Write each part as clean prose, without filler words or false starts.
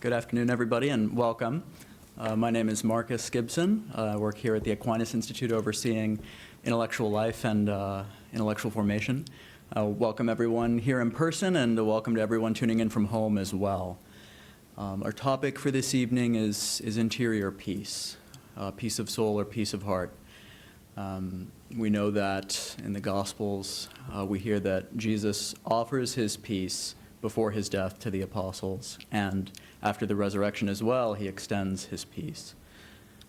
Good afternoon, everybody, and welcome. My name is Marcus Gibson. I work here at the Aquinas Institute overseeing intellectual life and intellectual formation. Welcome everyone here in person, and welcome to everyone tuning in from home as well. Our topic for this evening is interior peace, peace of soul or peace of heart. We know that in the Gospels, we hear that Jesus offers his peace before his death to the apostles, and after the resurrection as well, he extends his peace.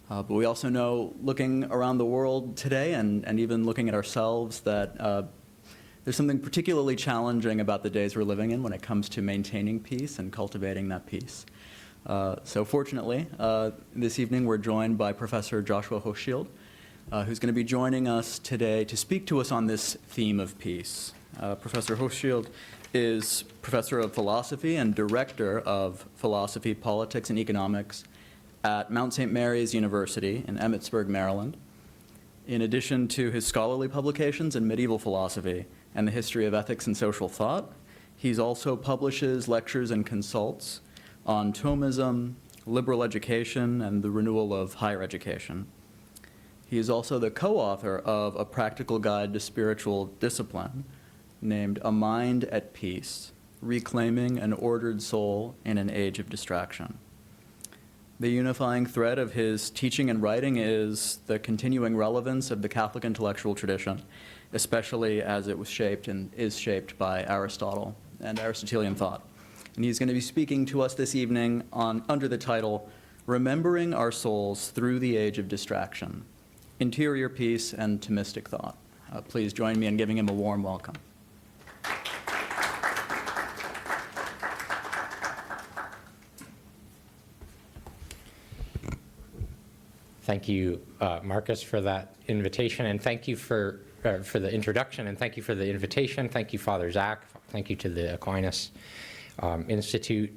But we also know, looking around the world today and even looking at ourselves, that there's something particularly challenging about the days we're living in when it comes to maintaining peace and cultivating that peace. So fortunately, this evening we're joined by Professor Joshua Hochschild, who's going to be joining us today to speak to us on this theme of peace. Professor Hochschild is Professor of Philosophy and Director of Philosophy, Politics, and Economics at Mount St. Mary's University in Emmitsburg, Maryland. In addition to his scholarly publications in medieval philosophy and the history of ethics and social thought, he also publishes lectures and consults on Thomism, liberal education, and the renewal of higher education. He is also the co-author of A Practical Guide to Spiritual Discipline, named A Mind at Peace, Reclaiming an Ordered Soul in an Age of Distraction. The unifying thread of his teaching and writing is the continuing relevance of the Catholic intellectual tradition, especially as it was shaped and is shaped by Aristotle and Aristotelian thought. And he's going to be speaking to us this evening under the title, Remembering Our Souls Through the Age of Distraction, Interior Peace and Thomistic Thought. Please join me in giving him a warm welcome. Thank you, Marcus, for that invitation, and thank you for the introduction, and thank you for the invitation. Thank you, Father Zach. Thank you to the Aquinas Institute.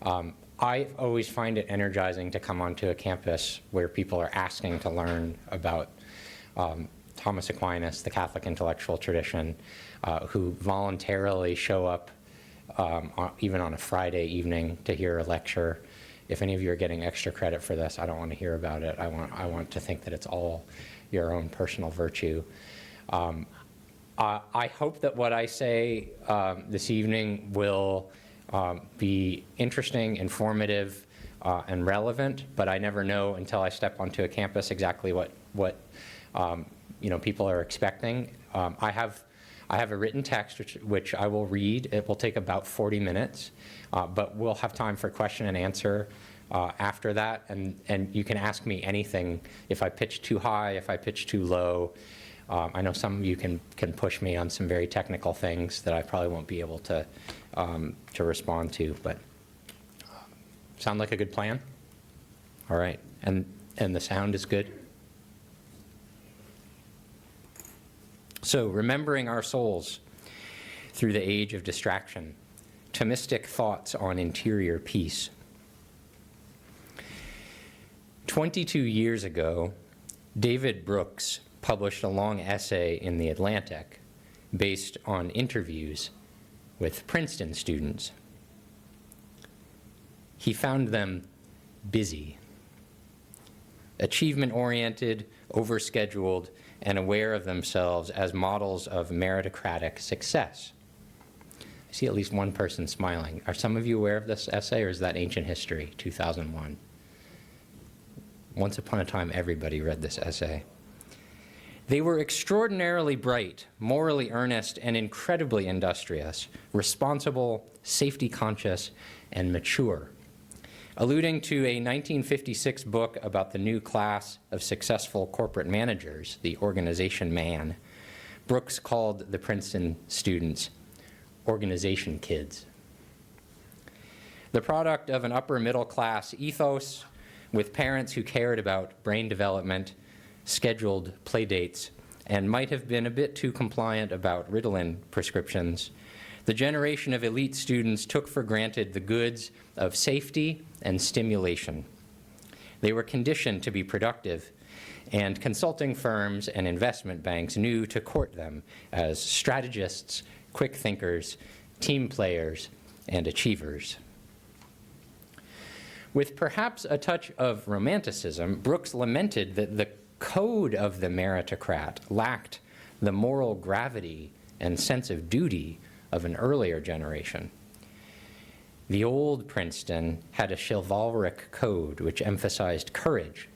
I always find it energizing to come onto a campus where people are asking to learn about Thomas Aquinas, the Catholic intellectual tradition, who voluntarily show up even on a Friday evening to hear a lecture. If any of you are getting extra credit for this, I don't want to hear about it. I want to think that it's all your own personal virtue. I hope that what I say this evening will be interesting, informative, and relevant, but I never know until I step onto a campus exactly what people are expecting. I have a written text which I will read. It will take about 40 minutes, but we'll have time for question and answer after that. And you can ask me anything. If I pitch too high, if I pitch too low. I know some of you can push me on some very technical things that I probably won't be able to respond to. But sound like a good plan? All right. And the sound is good? So, remembering our souls through the age of distraction, Thomistic thoughts on interior peace. 22 years ago, David Brooks published a long essay in The Atlantic based on interviews with Princeton students. He found them busy, achievement-oriented, overscheduled, and aware of themselves as models of meritocratic success. I see at least one person smiling. Are some of you aware of this essay, or is that ancient history, 2001? Once upon a time, everybody read this essay. They were extraordinarily bright, morally earnest, and incredibly industrious, responsible, safety-conscious, and mature. Alluding to a 1956 book about the new class of successful corporate managers, the organization man, Brooks called the Princeton students organization kids. The product of an upper middle class ethos with parents who cared about brain development, scheduled play dates, and might have been a bit too compliant about Ritalin prescriptions, the generation of elite students took for granted the goods of safety and stimulation. They were conditioned to be productive, and consulting firms and investment banks knew to court them as strategists, quick thinkers, team players, and achievers. With perhaps a touch of romanticism, Brooks lamented that the code of the meritocrat lacked the moral gravity and sense of duty of an earlier generation. The old Princeton had a chivalric code which emphasized courage,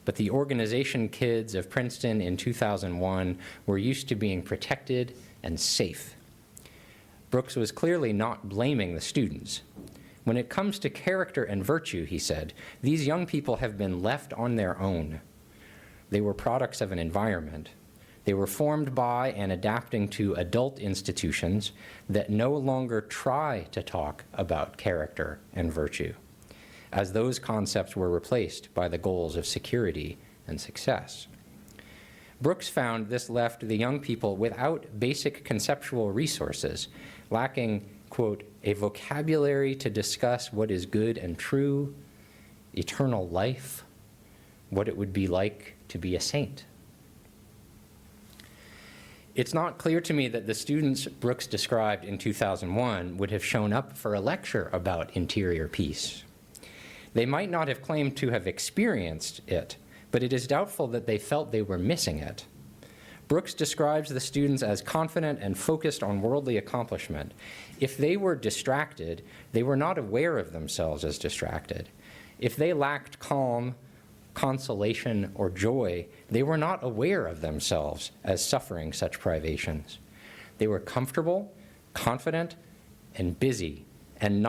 but the organization kids of Princeton in 2001 were used to being protected and safe. Brooks was clearly not blaming the students. When it comes to character and virtue, he said, these young people have been left on their own. They were products of an environment. They were formed by and adapting to adult institutions that no longer try to talk about character and virtue, as those concepts were replaced by the goals of security and success. Brooks found this left the young people without basic conceptual resources, lacking, quote, a vocabulary to discuss what is good and true, eternal life, what it would be like to be a saint. It's not clear to me that the students Brooks described in 2001 would have shown up for a lecture about interior peace. They might not have claimed to have experienced it, but it is doubtful that they felt they were missing it. Brooks describes the students as confident and focused on worldly accomplishment. If they were distracted, they were not aware of themselves as distracted. If they lacked calm, consolation, or joy, they were not aware of themselves as suffering such privations. They were comfortable, confident, and busy, and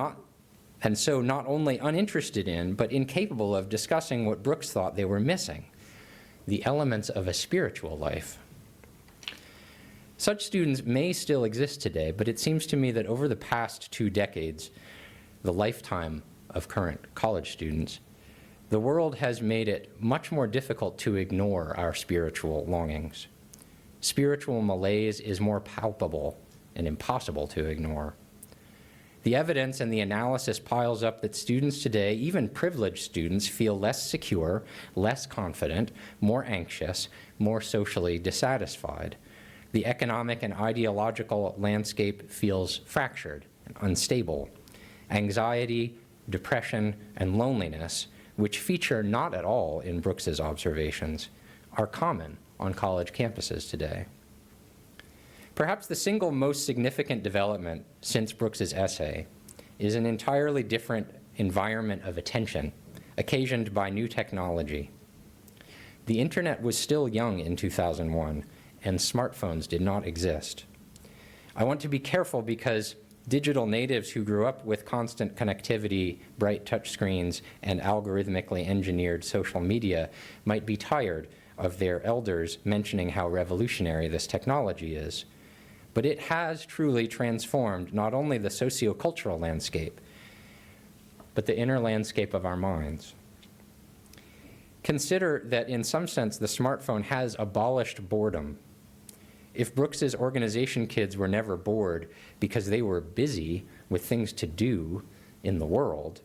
so not only uninterested in, but incapable of discussing what Brooks thought they were missing, the elements of a spiritual life. Such students may still exist today, but it seems to me that over the past 2 decades, the lifetime of current college students, the world has made it much more difficult to ignore our spiritual longings. Spiritual malaise is more palpable and impossible to ignore. The evidence and the analysis piles up that students today, even privileged students, feel less secure, less confident, more anxious, more socially dissatisfied. The economic and ideological landscape feels fractured and unstable. Anxiety, depression, and loneliness, which feature not at all in Brooks's observations, are common on college campuses today. Perhaps the single most significant development since Brooks's essay is an entirely different environment of attention occasioned by new technology. The internet was still young in 2001, and smartphones did not exist. I want to be careful because digital natives who grew up with constant connectivity, bright touchscreens, and algorithmically engineered social media might be tired of their elders mentioning how revolutionary this technology is. But it has truly transformed not only the sociocultural landscape, but the inner landscape of our minds. Consider that in some sense the smartphone has abolished boredom. If Brooks's organization kids were never bored because they were busy with things to do in the world,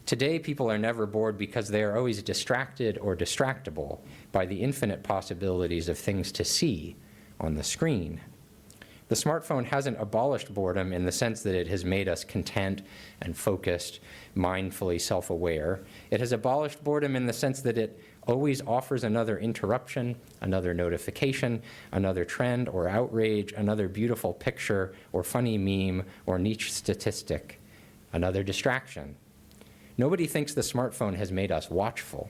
today people are never bored because they are always distracted or distractible by the infinite possibilities of things to see on the screen. The smartphone hasn't abolished boredom in the sense that it has made us content and focused, mindfully self-aware. It has abolished boredom in the sense that it always offers another interruption, another notification, another trend or outrage, another beautiful picture or funny meme or niche statistic, another distraction. Nobody thinks the smartphone has made us watchful.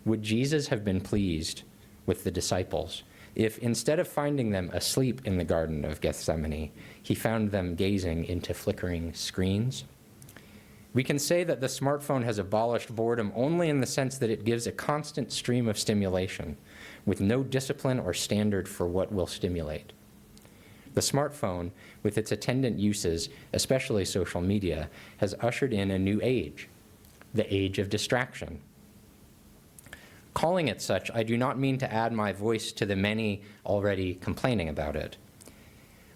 Would Jesus have been pleased with the disciples if instead of finding them asleep in the Garden of Gethsemane, he found them gazing into flickering screens? We can say that the smartphone has abolished boredom only in the sense that it gives a constant stream of stimulation with no discipline or standard for what will stimulate. The smartphone, with its attendant uses, especially social media, has ushered in a new age, the age of distraction. Calling it such, I do not mean to add my voice to the many already complaining about it.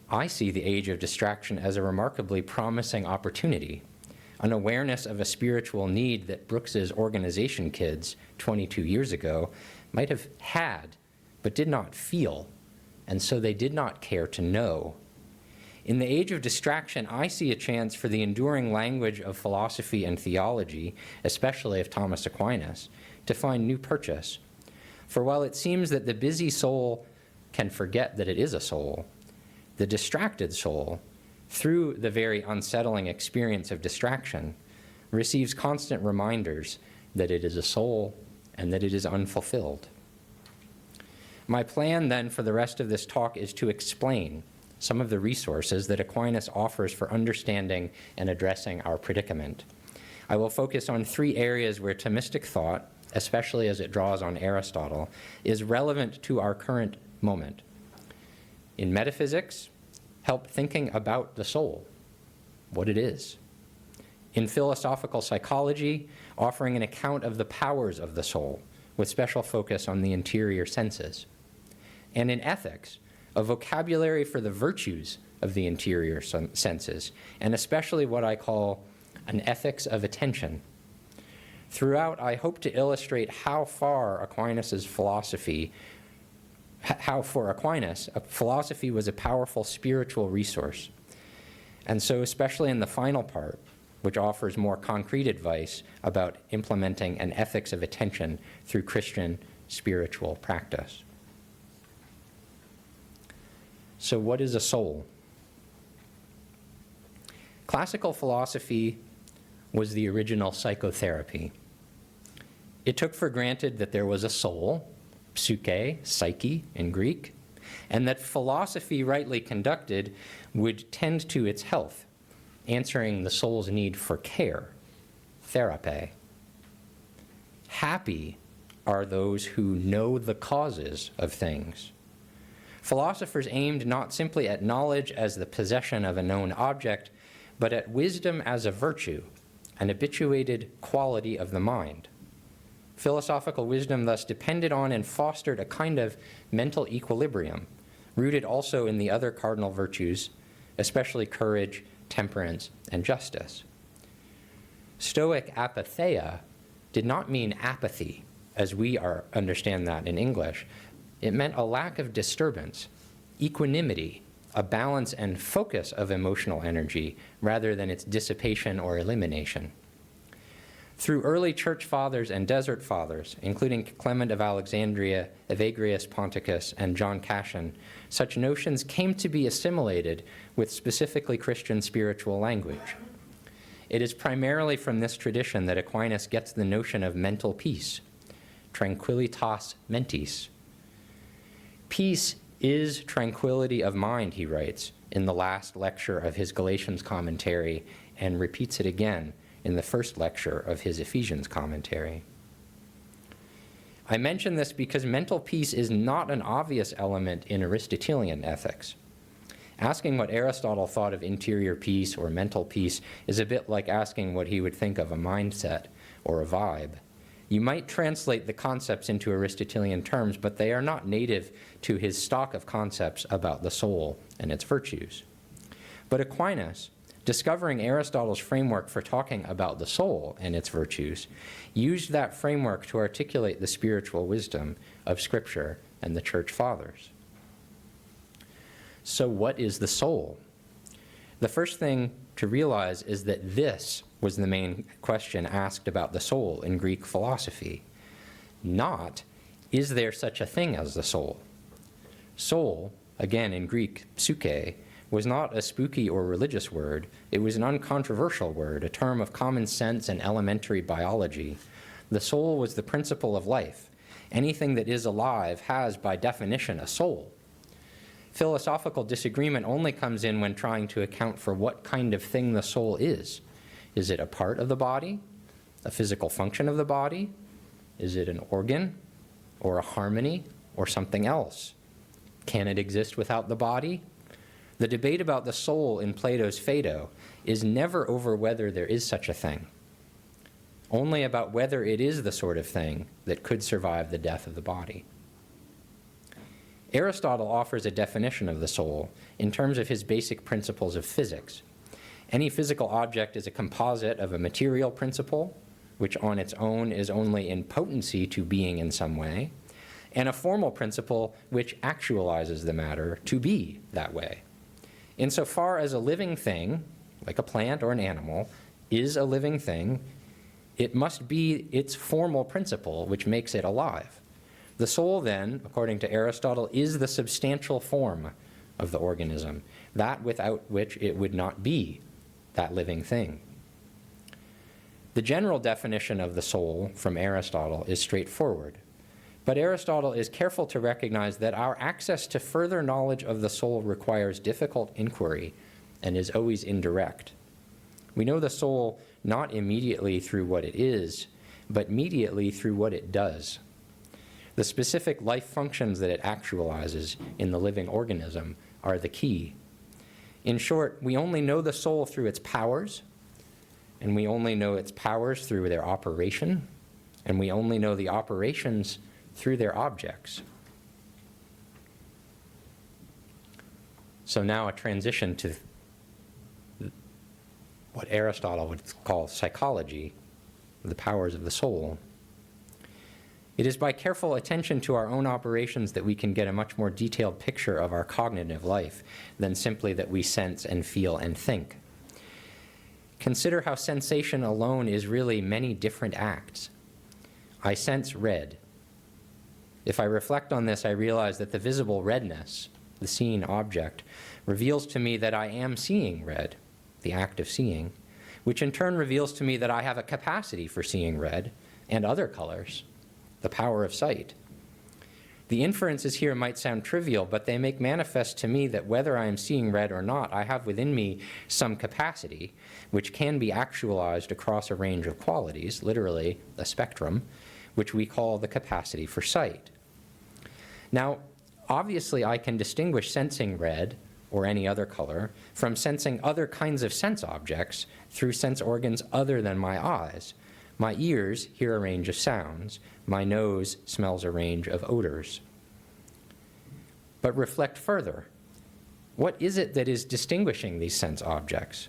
I see the age of distraction as a remarkably promising opportunity, an awareness of a spiritual need that Brooks's organization kids 22 years ago might have had, but did not feel, and so they did not care to know. In the age of distraction, I see a chance for the enduring language of philosophy and theology, especially of Thomas Aquinas, to find new purchase. For while it seems that the busy soul can forget that it is a soul, the distracted soul, through the very unsettling experience of distraction, receives constant reminders that it is a soul and that it is unfulfilled. My plan then for the rest of this talk is to explain some of the resources that Aquinas offers for understanding and addressing our predicament. I will focus on 3 areas where Thomistic thought, especially as it draws on Aristotle, is relevant to our current moment. In metaphysics, help thinking about the soul, what it is. In philosophical psychology, offering an account of the powers of the soul, with special focus on the interior senses. And in ethics, a vocabulary for the virtues of the interior senses, and especially what I call an ethics of attention. Throughout, I hope to illustrate how for Aquinas, philosophy was a powerful spiritual resource. And so especially in the final part, which offers more concrete advice about implementing an ethics of attention through Christian spiritual practice. So what is a soul? Classical philosophy was the original psychotherapy. It took for granted that there was a soul, psyche, psyche in Greek, and that philosophy rightly conducted would tend to its health, answering the soul's need for care, therapy. Happy are those who know the causes of things. Philosophers aimed not simply at knowledge as the possession of a known object, but at wisdom as a virtue, an habituated quality of the mind. Philosophical wisdom thus depended on and fostered a kind of mental equilibrium, rooted also in the other cardinal virtues, especially courage, temperance, and justice. Stoic apatheia did not mean apathy, as we understand that in English. It meant a lack of disturbance, equanimity, a balance and focus of emotional energy, rather than its dissipation or elimination. Through early church fathers and desert fathers, including Clement of Alexandria, Evagrius Ponticus, and John Cassian, such notions came to be assimilated with specifically Christian spiritual language. It is primarily from this tradition that Aquinas gets the notion of mental peace, tranquillitas mentis. Peace is tranquility of mind, he writes in the last lecture of his Galatians commentary, and repeats it again in the first lecture of his Ephesians commentary. I mention this because mental peace is not an obvious element in Aristotelian ethics. Asking what Aristotle thought of interior peace or mental peace is a bit like asking what he would think of a mindset or a vibe. You might translate the concepts into Aristotelian terms, but they are not native to his stock of concepts about the soul and its virtues. But Aquinas, discovering Aristotle's framework for talking about the soul and its virtues, used that framework to articulate the spiritual wisdom of Scripture and the Church Fathers. So what is the soul? The first thing to realize is that this was the main question asked about the soul in Greek philosophy. Not, is there such a thing as the soul? Soul, again in Greek, psyche, was not a spooky or religious word. It was an uncontroversial word, a term of common sense and elementary biology. The soul was the principle of life. Anything that is alive has, by definition, a soul. Philosophical disagreement only comes in when trying to account for what kind of thing the soul is. Is it a part of the body, a physical function of the body? Is it an organ, or a harmony, or something else? Can it exist without the body? The debate about the soul in Plato's Phaedo is never over whether there is such a thing, only about whether it is the sort of thing that could survive the death of the body. Aristotle offers a definition of the soul in terms of his basic principles of physics. Any physical object is a composite of a material principle, which on its own is only in potency to being in some way, and a formal principle which actualizes the matter to be that way. Insofar as a living thing, like a plant or an animal, is a living thing, it must be its formal principle which makes it alive. The soul then, according to Aristotle, is the substantial form of the organism, that without which it would not be that living thing. The general definition of the soul from Aristotle is straightforward, but Aristotle is careful to recognize that our access to further knowledge of the soul requires difficult inquiry and is always indirect. We know the soul not immediately through what it is, but mediately through what it does. The specific life functions that it actualizes in the living organism are the key. In short, we only know the soul through its powers, and we only know its powers through their operation, and we only know the operations through their objects. So now a transition to what Aristotle would call psychology, the powers of the soul. It is by careful attention to our own operations that we can get a much more detailed picture of our cognitive life than simply that we sense and feel and think. Consider how sensation alone is really many different acts. I sense red. If I reflect on this, I realize that the visible redness, the seen object, reveals to me that I am seeing red, the act of seeing, which in turn reveals to me that I have a capacity for seeing red and other colors, the power of sight. The inferences here might sound trivial, but they make manifest to me that whether I am seeing red or not, I have within me some capacity which can be actualized across a range of qualities, literally a spectrum, which we call the capacity for sight. Now, obviously I can distinguish sensing red or any other color from sensing other kinds of sense objects through sense organs other than my eyes. My ears hear a range of sounds. My nose smells a range of odors. But reflect further. What is it that is distinguishing these sense objects?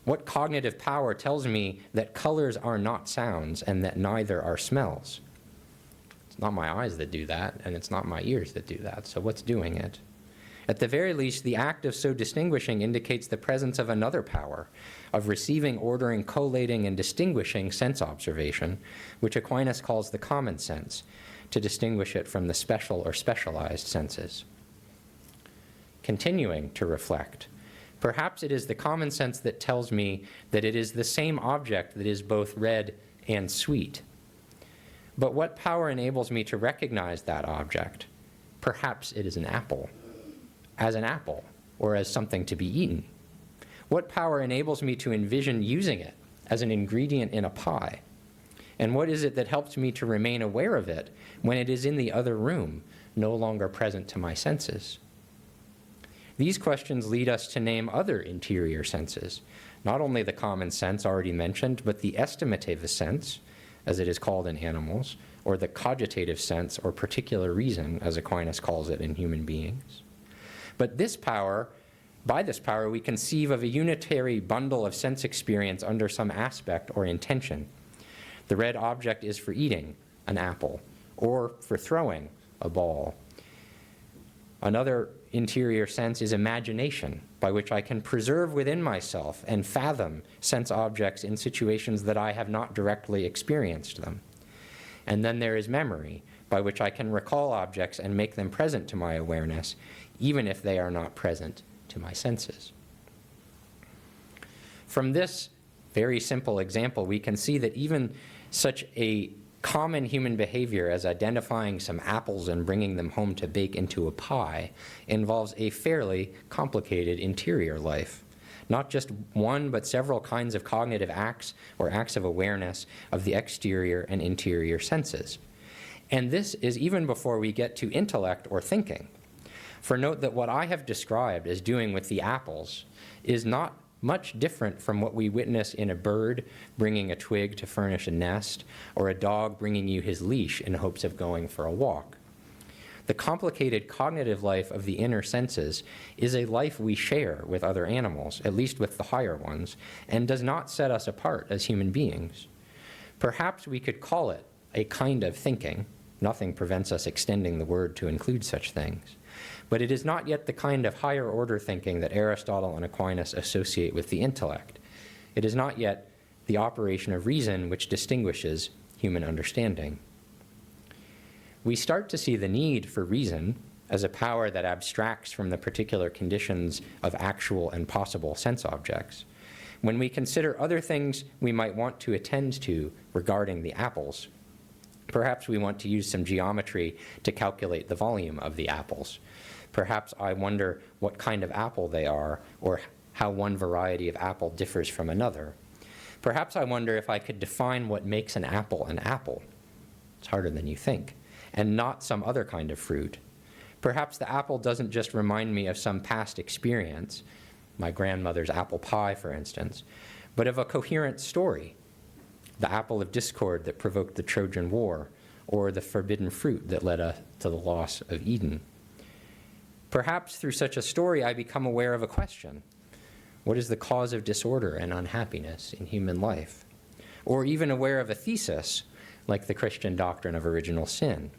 What cognitive power tells me that colors are not sounds and that neither are smells? It's not my eyes that do that, and it's not my ears that do that, so what's doing it? At the very least, the act of so distinguishing indicates the presence of another power, of receiving, ordering, collating, and distinguishing sense observation, which Aquinas calls the common sense, to distinguish it from the special or specialized senses. Continuing to reflect, perhaps it is the common sense that tells me that it is the same object that is both red and sweet. But what power enables me to recognize that object? Perhaps it is an apple, as an apple, or as something to be eaten. What power enables me to envision using it as an ingredient in a pie? And what is it that helps me to remain aware of it when it is in the other room, no longer present to my senses? These questions lead us to name other interior senses, not only the common sense already mentioned, but the estimative sense, as it is called in animals, or the cogitative sense, or particular reason, as Aquinas calls it in human beings. But this power, by this power, we conceive of a unitary bundle of sense experience under some aspect or intention. The red object is for eating, an apple, or for throwing, a ball. Another interior sense is imagination, by which I can preserve within myself and fathom sense objects in situations that I have not directly experienced them. And then there is memory, by which I can recall objects and make them present to my awareness, even if they are not present to my senses. From this very simple example, we can see that even such a common human behavior as identifying some apples and bringing them home to bake into a pie involves a fairly complicated interior life. Not just one, but several kinds of cognitive acts or acts of awareness of the exterior and interior senses. And this is even before we get to intellect or thinking. For note that what I have described as doing with the apples is not much different from what we witness in a bird bringing a twig to furnish a nest, or a dog bringing you his leash in hopes of going for a walk. The complicated cognitive life of the inner senses is a life we share with other animals, at least with the higher ones, and does not set us apart as human beings. Perhaps we could call it a kind of thinking. Nothing prevents us extending the word to include such things. but it is not yet the kind of higher order thinking that Aristotle and Aquinas associate with the intellect. It is not yet the operation of reason which distinguishes human understanding. We start to see the need for reason as a power that abstracts from the particular conditions of actual and possible sense objects when we consider other things we might want to attend to regarding the apples. Perhaps we want to use some geometry to calculate the volume of the apples. Perhaps I wonder what kind of apple they are, or how one variety of apple differs from another. Perhaps I wonder if I could define what makes an apple. It's harder than you think, and not some other kind of fruit. Perhaps the apple doesn't just remind me of some past experience, my grandmother's apple pie, for instance, but of a coherent story, the apple of discord that provoked the Trojan War, or the forbidden fruit that led to the loss of Eden. Perhaps through such a story I become aware of a question. What is the cause of disorder and unhappiness in human life? Or even aware of a thesis, like the Christian doctrine of original sin.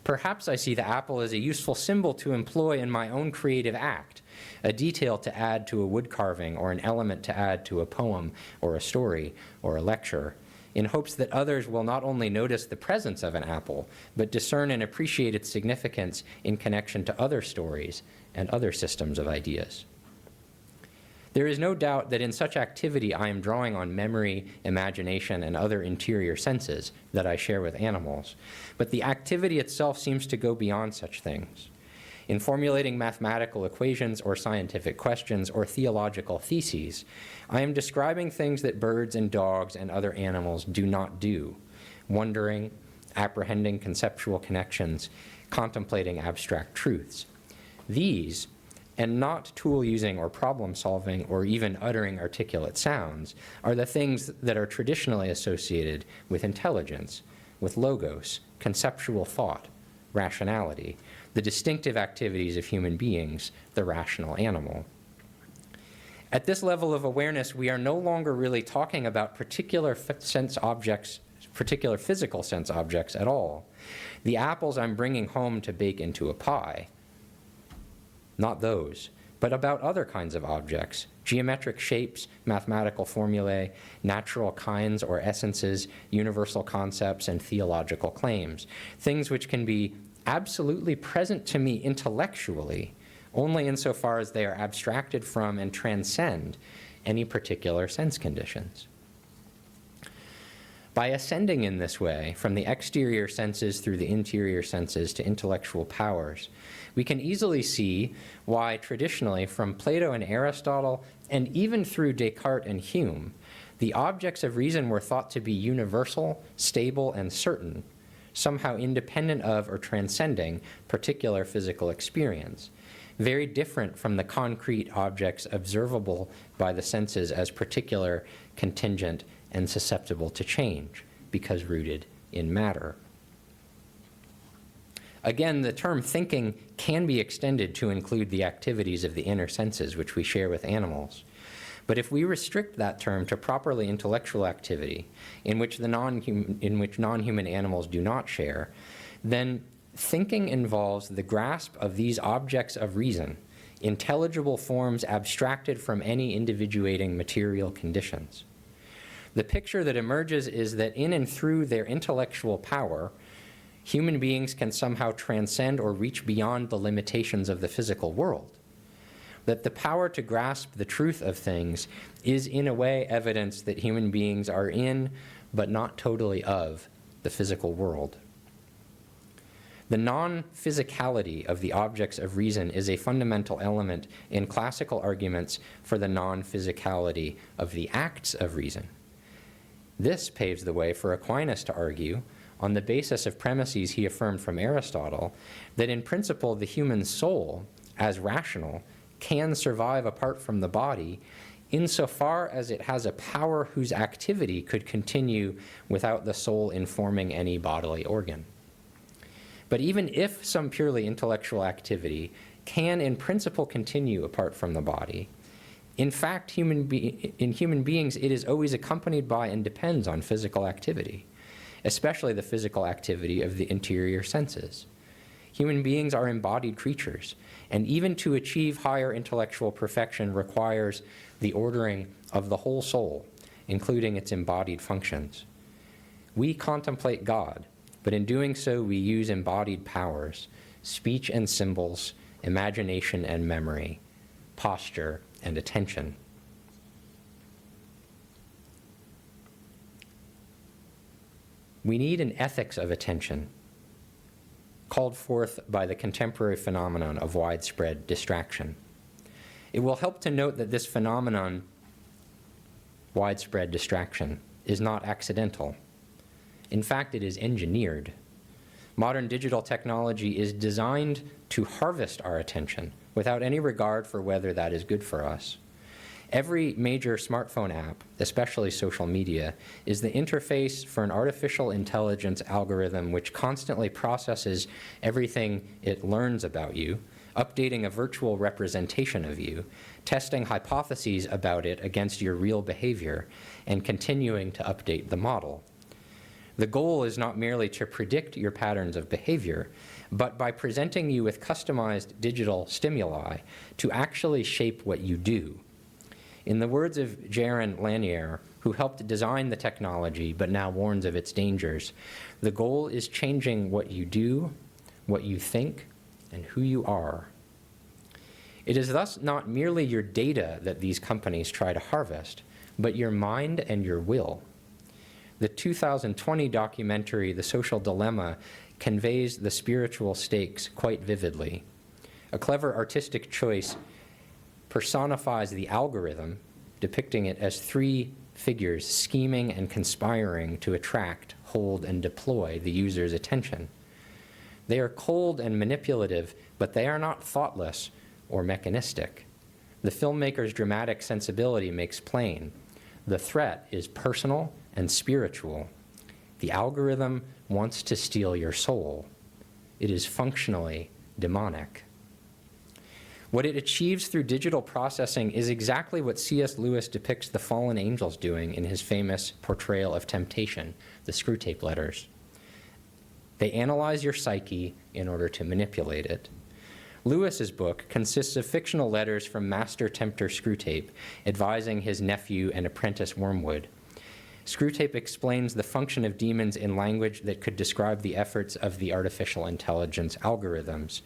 Perhaps I see the apple as a useful symbol to employ in my own creative act, a detail to add to a wood carving, or an element to add to a poem or a story or a lecture, in hopes that others will not only notice the presence of an apple, but discern and appreciate its significance in connection to other stories and other systems of ideas. There is no doubt that in such activity I am drawing on memory, imagination, and other interior senses that I share with animals, but the activity itself seems to go beyond such things. In formulating mathematical equations or scientific questions or theological theses, I am describing things that birds and dogs and other animals do not do, wondering, apprehending conceptual connections, contemplating abstract truths. These, and not tool-using or problem-solving or even uttering articulate sounds, are the things that are traditionally associated with intelligence, with logos, conceptual thought, rationality, the distinctive activities of human beings, the rational animal. At this level of awareness, we are no longer really talking about particular sense objects, particular physical sense objects at all. The apples I'm bringing home to bake into a pie, not those, but about other kinds of objects, geometric shapes, mathematical formulae, natural kinds or essences, universal concepts, and theological claims, things which can be absolutely present to me intellectually, only insofar as they are abstracted from and transcend any particular sense conditions. By ascending in this way, from the exterior senses through the interior senses to intellectual powers, we can easily see why traditionally, from Plato and Aristotle, and even through Descartes and Hume, the objects of reason were thought to be universal, stable, and certain, somehow independent of or transcending particular physical experience, very different from the concrete objects observable by the senses as particular, contingent, and susceptible to change, because rooted in matter. Again, the term thinking can be extended to include the activities of the inner senses which we share with animals. But if we restrict that term to properly intellectual activity, in which non-human animals do not share, then thinking involves the grasp of these objects of reason, intelligible forms abstracted from any individuating material conditions. The picture that emerges is that in and through their intellectual power, human beings can somehow transcend or reach beyond the limitations of the physical world. That the power to grasp the truth of things is in a way evidence that human beings are in, but not totally of, the physical world. The non-physicality of the objects of reason is a fundamental element in classical arguments for the non-physicality of the acts of reason. This paves the way for Aquinas to argue, on the basis of premises he affirmed from Aristotle, that in principle the human soul, as rational, can survive apart from the body insofar as it has a power whose activity could continue without the soul informing any bodily organ. But even if some purely intellectual activity can in principle continue apart from the body, in fact, in human beings it is always accompanied by and depends on physical activity, especially the physical activity of the interior senses. Human beings are embodied creatures, and even to achieve higher intellectual perfection requires the ordering of the whole soul, including its embodied functions. We contemplate God, but in doing so we use embodied powers, speech and symbols, imagination and memory, posture and attention. We need an ethics of attention, called forth by the contemporary phenomenon of widespread distraction. It will help to note that this phenomenon, widespread distraction, is not accidental. In fact, it is engineered. Modern digital technology is designed to harvest our attention without any regard for whether that is good for us. Every major smartphone app, especially social media, is the interface for an artificial intelligence algorithm which constantly processes everything it learns about you, updating a virtual representation of you, testing hypotheses about it against your real behavior, and continuing to update the model. The goal is not merely to predict your patterns of behavior, but by presenting you with customized digital stimuli to actually shape what you do. In the words of Jaron Lanier, who helped design the technology but now warns of its dangers, the goal is changing what you do, what you think, and who you are. It is thus not merely your data that these companies try to harvest, but your mind and your will. The 2020 documentary, The Social Dilemma, conveys the spiritual stakes quite vividly. A clever artistic choice personifies the algorithm, depicting it as three figures scheming and conspiring to attract, hold, and deploy the user's attention. They are cold and manipulative, but they are not thoughtless or mechanistic. The filmmaker's dramatic sensibility makes plain the threat is personal and spiritual. The algorithm wants to steal your soul. It is functionally demonic. What it achieves through digital processing is exactly what C.S. Lewis depicts the fallen angels doing in his famous portrayal of temptation, the Screwtape Letters. They analyze your psyche in order to manipulate it. Lewis's book consists of fictional letters from master tempter Screwtape, advising his nephew and apprentice Wormwood. Screwtape explains the function of demons in language that could describe the efforts of the artificial intelligence algorithms.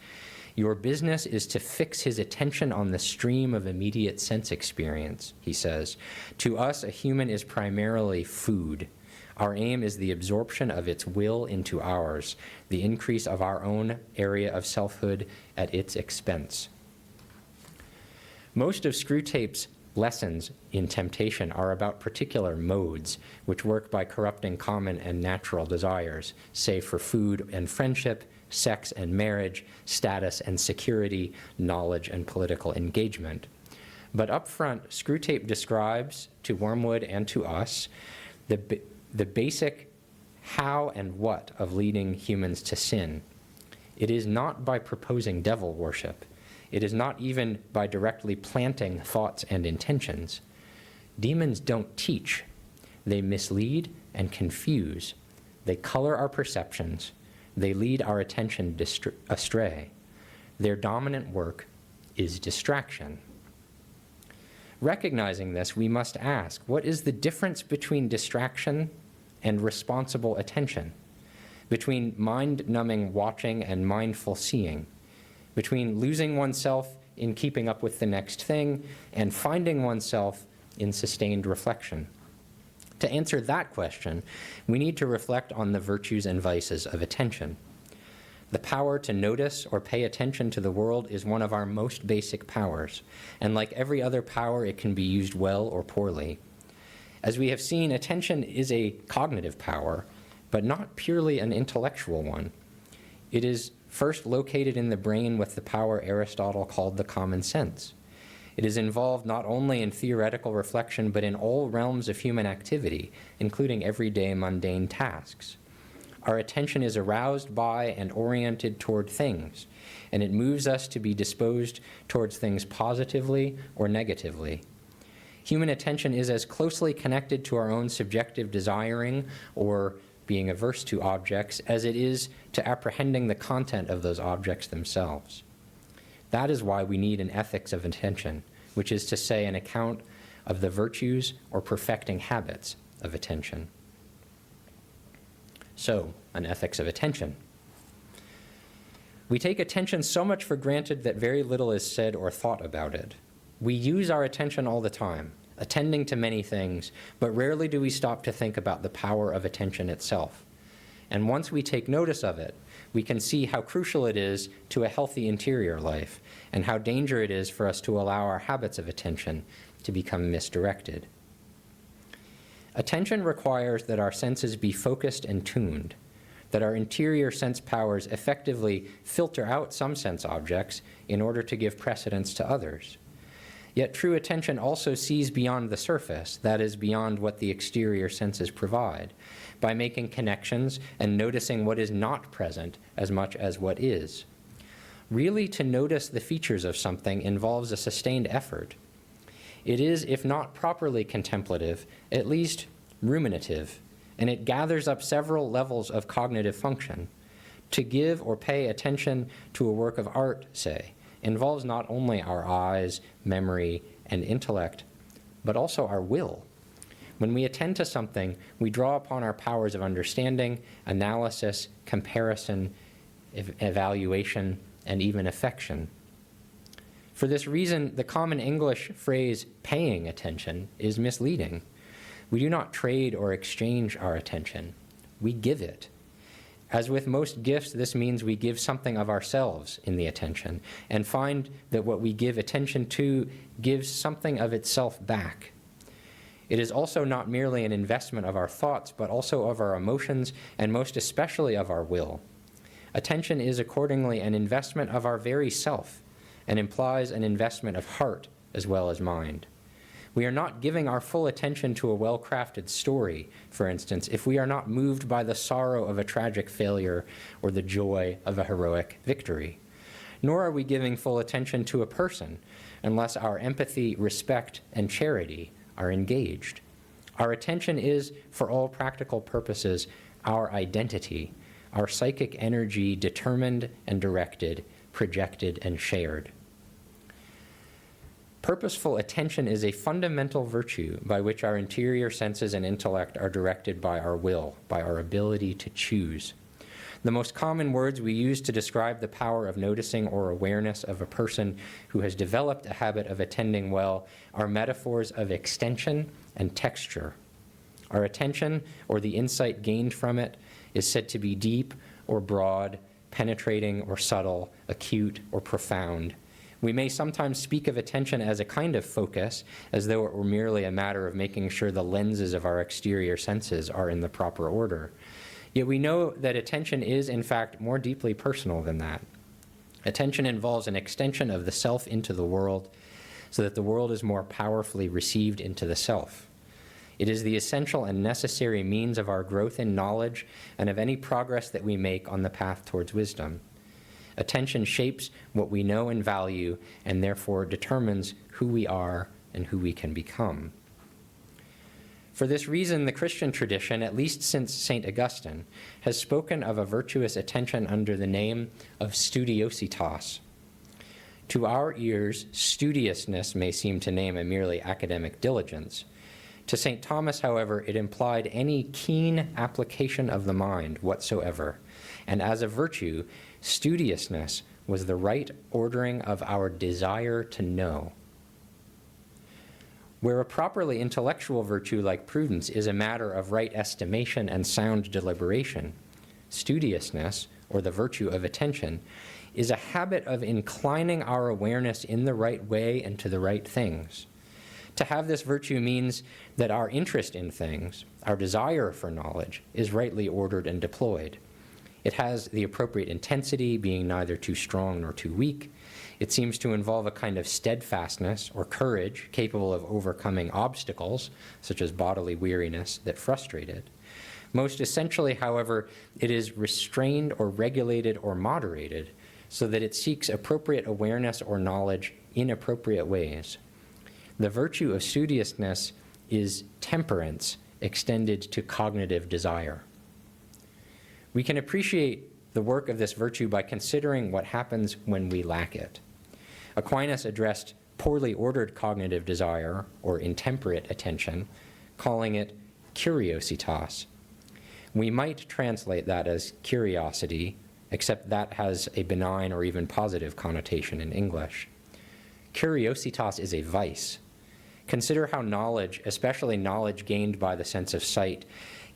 Your business is to fix his attention on the stream of immediate sense experience, he says. To us, a human is primarily food. Our aim is the absorption of its will into ours, the increase of our own area of selfhood at its expense. Most of Screwtape's lessons in temptation are about particular modes, which work by corrupting common and natural desires, say for food and friendship, sex and marriage, status and security, knowledge and political engagement. But up front, Screwtape describes to Wormwood and to us the basic how and what of leading humans to sin. It is not by proposing devil worship. It is not even by directly planting thoughts and intentions. Demons don't teach. They mislead and confuse. They color our perceptions. They lead our attention astray. Their dominant work is distraction. Recognizing this, we must ask, what is the difference between distraction and responsible attention? Between mind-numbing watching and mindful seeing? Between losing oneself in keeping up with the next thing and finding oneself in sustained reflection? To answer that question, we need to reflect on the virtues and vices of attention. The power to notice or pay attention to the world is one of our most basic powers, and like every other power, it can be used well or poorly. As we have seen, attention is a cognitive power, but not purely an intellectual one. It is first located in the brain with the power Aristotle called the common sense. It is involved not only in theoretical reflection, but in all realms of human activity, including everyday mundane tasks. Our attention is aroused by and oriented toward things, and it moves us to be disposed towards things positively or negatively. Human attention is as closely connected to our own subjective desiring or being averse to objects as it is to apprehending the content of those objects themselves. That is why we need an ethics of attention, which is to say an account of the virtues or perfecting habits of attention. So, an ethics of attention. We take attention so much for granted that very little is said or thought about it. We use our attention all the time, attending to many things, but rarely do we stop to think about the power of attention itself. And once we take notice of it, we can see how crucial it is to a healthy interior life, and how dangerous it is for us to allow our habits of attention to become misdirected. Attention requires that our senses be focused and tuned, that our interior sense powers effectively filter out some sense objects in order to give precedence to others. Yet true attention also sees beyond the surface, that is, beyond what the exterior senses provide, by making connections and noticing what is not present as much as what is. Really, to notice the features of something involves a sustained effort. It is, if not properly contemplative, at least ruminative, and it gathers up several levels of cognitive function. To give or pay attention to a work of art, say, involves not only our eyes, memory, and intellect, but also our will. When we attend to something, we draw upon our powers of understanding, analysis, comparison, evaluation, and even affection. For this reason, the common English phrase paying attention is misleading. We do not trade or exchange our attention. We give it. As with most gifts, this means we give something of ourselves in the attention, and find that what we give attention to gives something of itself back. It is also not merely an investment of our thoughts, but also of our emotions, and most especially of our will. Attention is accordingly an investment of our very self, and implies an investment of heart as well as mind. We are not giving our full attention to a well-crafted story, for instance, if we are not moved by the sorrow of a tragic failure or the joy of a heroic victory. Nor are we giving full attention to a person unless our empathy, respect, and charity are engaged. Our attention is, for all practical purposes, our identity, our psychic energy determined and directed, projected and shared. Purposeful attention is a fundamental virtue by which our interior senses and intellect are directed by our will, by our ability to choose. The most common words we use to describe the power of noticing or awareness of a person who has developed a habit of attending well are metaphors of extension and texture. Our attention, or the insight gained from it, is said to be deep or broad, penetrating or subtle, acute or profound. We may sometimes speak of attention as a kind of focus, as though it were merely a matter of making sure the lenses of our exterior senses are in the proper order. Yet we know that attention is, in fact, more deeply personal than that. Attention involves an extension of the self into the world, so that the world is more powerfully received into the self. It is the essential and necessary means of our growth in knowledge and of any progress that we make on the path towards wisdom. Attention shapes what we know and value, and therefore determines who we are and who we can become. For this reason, the Christian tradition, at least since St. Augustine, has spoken of a virtuous attention under the name of studiositas. To our ears, studiousness may seem to name a merely academic diligence. To St. Thomas, however, it implied any keen application of the mind whatsoever, and as a virtue, studiousness was the right ordering of our desire to know. Where a properly intellectual virtue like prudence is a matter of right estimation and sound deliberation, studiousness, or the virtue of attention, is a habit of inclining our awareness in the right way and to the right things. To have this virtue means that our interest in things, our desire for knowledge, is rightly ordered and deployed. It has the appropriate intensity, being neither too strong nor too weak. It seems to involve a kind of steadfastness or courage capable of overcoming obstacles, such as bodily weariness, that frustrate it. Most essentially, however, it is restrained or regulated or moderated so that it seeks appropriate awareness or knowledge in appropriate ways. The virtue of studiousness is temperance extended to cognitive desire. We can appreciate the work of this virtue by considering what happens when we lack it. Aquinas addressed poorly ordered cognitive desire, or intemperate attention, calling it curiositas. We might translate that as curiosity, except that has a benign or even positive connotation in English. Curiositas is a vice. Consider how knowledge, especially knowledge gained by the sense of sight,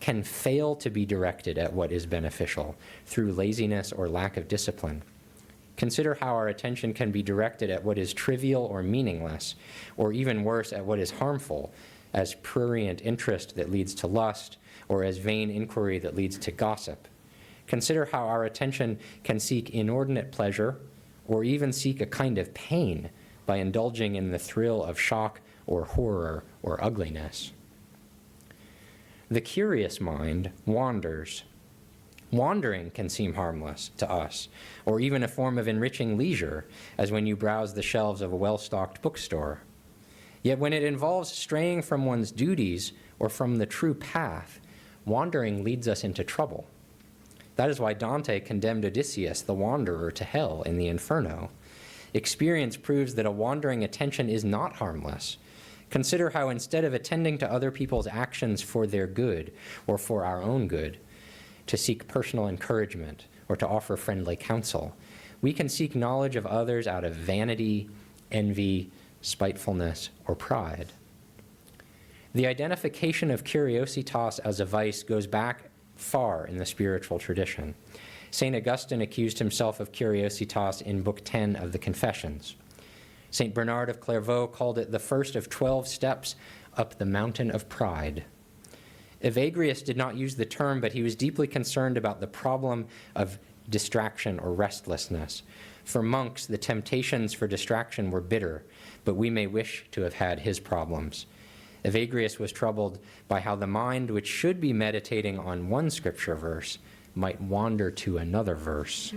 can fail to be directed at what is beneficial through laziness or lack of discipline. Consider how our attention can be directed at what is trivial or meaningless, or even worse, at what is harmful, as prurient interest that leads to lust, or as vain inquiry that leads to gossip. Consider how our attention can seek inordinate pleasure, or even seek a kind of pain by indulging in the thrill of shock or horror or ugliness. The curious mind wanders. Wandering can seem harmless to us, or even a form of enriching leisure, as when you browse the shelves of a well-stocked bookstore. Yet when it involves straying from one's duties or from the true path, wandering leads us into trouble. That is why Dante condemned Odysseus, the wanderer, to hell in the Inferno. Experience proves that a wandering attention is not harmless. Consider how instead of attending to other people's actions for their good or for our own good, to seek personal encouragement or to offer friendly counsel, we can seek knowledge of others out of vanity, envy, spitefulness, or pride. The identification of curiositas as a vice goes back far in the spiritual tradition. St. Augustine accused himself of curiositas in Book 10 of the Confessions. St. Bernard of Clairvaux called it the first of 12 steps up the mountain of pride. Evagrius did not use the term, but he was deeply concerned about the problem of distraction or restlessness. For monks, the temptations for distraction were bitter, but we may wish to have had his problems. Evagrius was troubled by how the mind, which should be meditating on one scripture verse, might wander to another verse.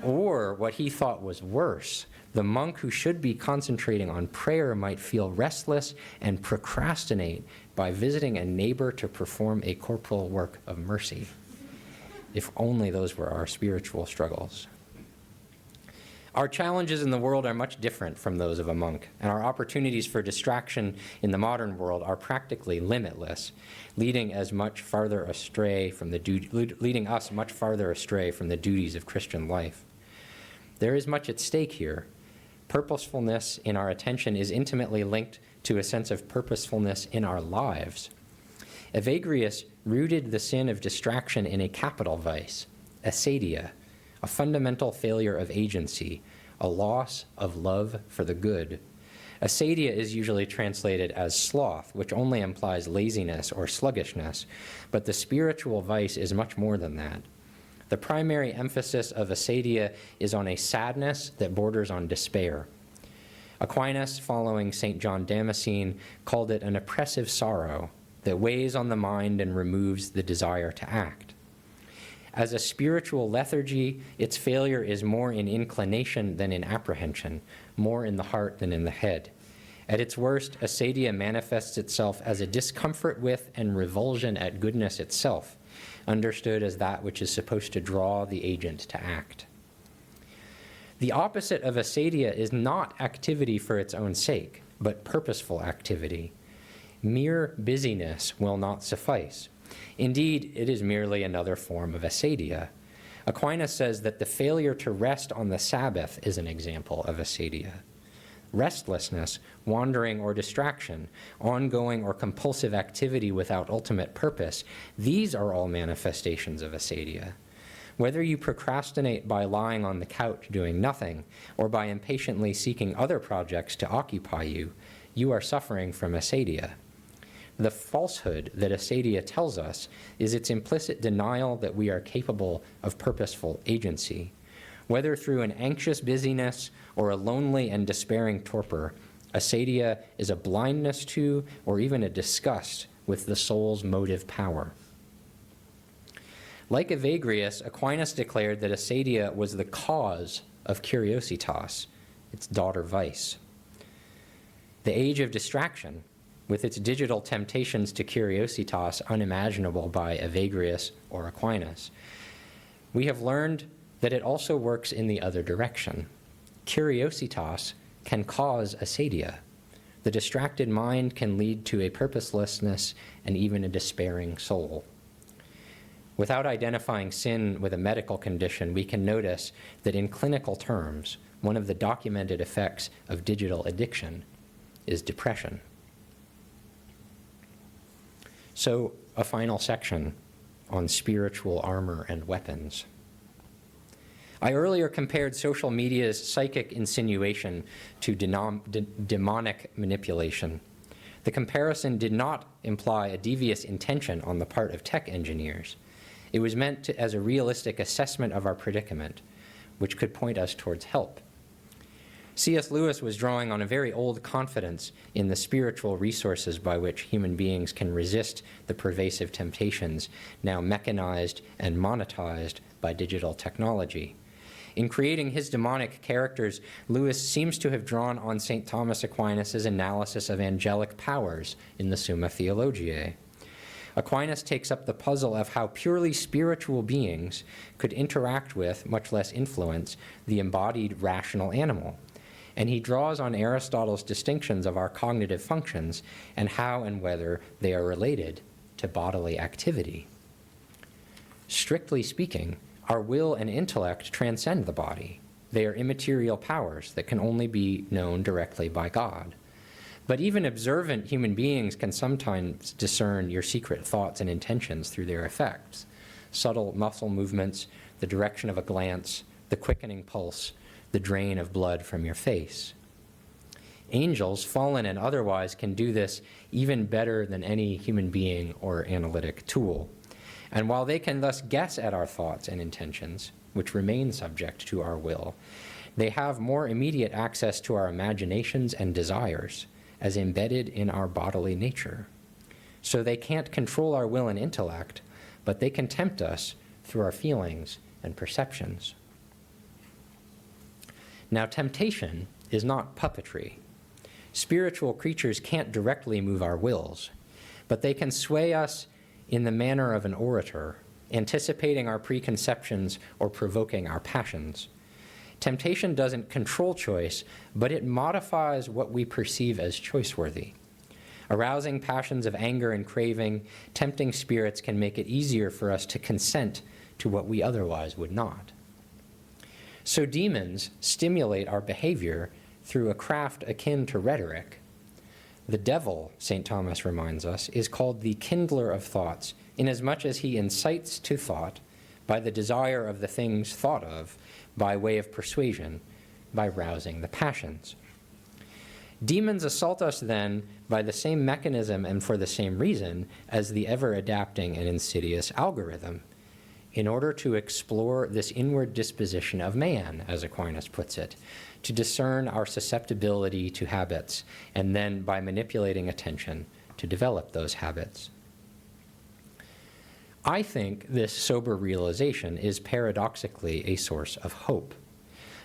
Or, what he thought was worse, the monk who should be concentrating on prayer might feel restless and procrastinate by visiting a neighbor to perform a corporal work of mercy. If only those were our spiritual struggles. Our challenges in the world are much different from those of a monk, and our opportunities for distraction in the modern world are practically limitless, leading us much farther astray from the duties of Christian life. There is much at stake here. Purposefulness in our attention is intimately linked to a sense of purposefulness in our lives. Evagrius rooted the sin of distraction in a capital vice, acedia, a fundamental failure of agency, a loss of love for the good. Acedia is usually translated as sloth, which only implies laziness or sluggishness, but the spiritual vice is much more than that. The primary emphasis of acedia is on a sadness that borders on despair. Aquinas, following St. John Damascene, called it an oppressive sorrow that weighs on the mind and removes the desire to act. As a spiritual lethargy, its failure is more in inclination than in apprehension, more in the heart than in the head. At its worst, acedia manifests itself as a discomfort with and revulsion at goodness itself, understood as that which is supposed to draw the agent to act. The opposite of acedia is not activity for its own sake, but purposeful activity. Mere busyness will not suffice. Indeed, it is merely another form of acedia. Aquinas says that the failure to rest on the Sabbath is an example of acedia. Restlessness, wandering or distraction, ongoing or compulsive activity without ultimate purpose, these are all manifestations of acedia. Whether you procrastinate by lying on the couch doing nothing, or by impatiently seeking other projects to occupy you, you are suffering from acedia. The falsehood that acedia tells us is its implicit denial that we are capable of purposeful agency. Whether through an anxious busyness or a lonely and despairing torpor, acedia is a blindness to, or even a disgust with the soul's motive power. Like Evagrius, Aquinas declared that acedia was the cause of curiositas, its daughter vice. The age of distraction, with its digital temptations to curiositas unimaginable by Evagrius or Aquinas, we have learned that it also works in the other direction. Curiositas can cause acedia. The distracted mind can lead to a purposelessness and even a despairing soul. Without identifying sin with a medical condition, we can notice that in clinical terms, one of the documented effects of digital addiction is depression. So, a final section on spiritual armor and weapons. I earlier compared social media's psychic insinuation to demonic manipulation. The comparison did not imply a devious intention on the part of tech engineers. It was meant as a realistic assessment of our predicament, which could point us towards help. C.S. Lewis was drawing on a very old confidence in the spiritual resources by which human beings can resist the pervasive temptations now mechanized and monetized by digital technology. In creating his demonic characters, Lewis seems to have drawn on St. Thomas Aquinas' analysis of angelic powers in the Summa Theologiae. Aquinas takes up the puzzle of how purely spiritual beings could interact with, much less influence, the embodied rational animal. And he draws on Aristotle's distinctions of our cognitive functions and how and whether they are related to bodily activity. Strictly speaking, our will and intellect transcend the body. They are immaterial powers that can only be known directly by God. But even observant human beings can sometimes discern your secret thoughts and intentions through their effects. Subtle muscle movements, the direction of a glance, the quickening pulse, the drain of blood from your face. Angels, fallen and otherwise, can do this even better than any human being or analytic tool. And while they can thus guess at our thoughts and intentions, which remain subject to our will, they have more immediate access to our imaginations and desires, as embedded in our bodily nature. So they can't control our will and intellect, but they can tempt us through our feelings and perceptions. Now, temptation is not puppetry. Spiritual creatures can't directly move our wills, but they can sway us in the manner of an orator, anticipating our preconceptions or provoking our passions. Temptation doesn't control choice, but it modifies what we perceive as choice-worthy. Arousing passions of anger and craving, tempting spirits can make it easier for us to consent to what we otherwise would not. So demons stimulate our behavior through a craft akin to rhetoric. The devil, St. Thomas reminds us, is called the kindler of thoughts, inasmuch as he incites to thought by the desire of the things thought of, by way of persuasion, by rousing the passions. Demons assault us then by the same mechanism and for the same reason as the ever-adapting and insidious algorithm, in order to explore this inward disposition of man, as Aquinas puts it, to discern our susceptibility to habits, and then, by manipulating attention, to develop those habits. I think this sober realization is paradoxically a source of hope.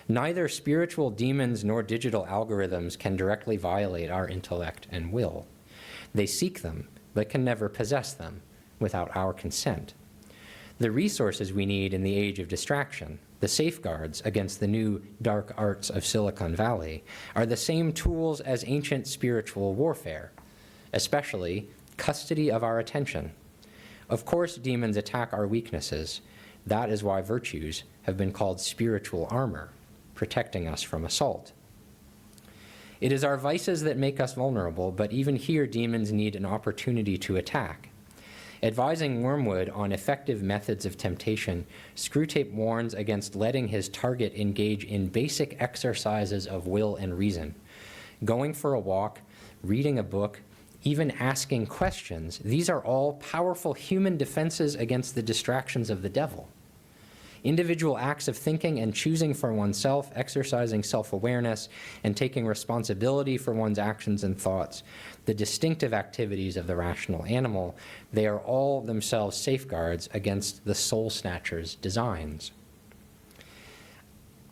Neither spiritual demons nor digital algorithms can directly violate our intellect and will. They seek them, but can never possess them without our consent. The resources we need in the age of distraction, the safeguards against the new dark arts of Silicon Valley, are the same tools as ancient spiritual warfare, especially custody of our attention. Of course, demons attack our weaknesses. That is why virtues have been called spiritual armor, protecting us from assault. It is our vices that make us vulnerable, but even here demons need an opportunity to attack. Advising Wormwood on effective methods of temptation, Screwtape warns against letting his target engage in basic exercises of will and reason. Going for a walk, reading a book, even asking questions, these are all powerful human defenses against the distractions of the devil. Individual acts of thinking and choosing for oneself, exercising self-awareness, and taking responsibility for one's actions and thoughts, the distinctive activities of the rational animal, they are all themselves safeguards against the soul snatcher's designs.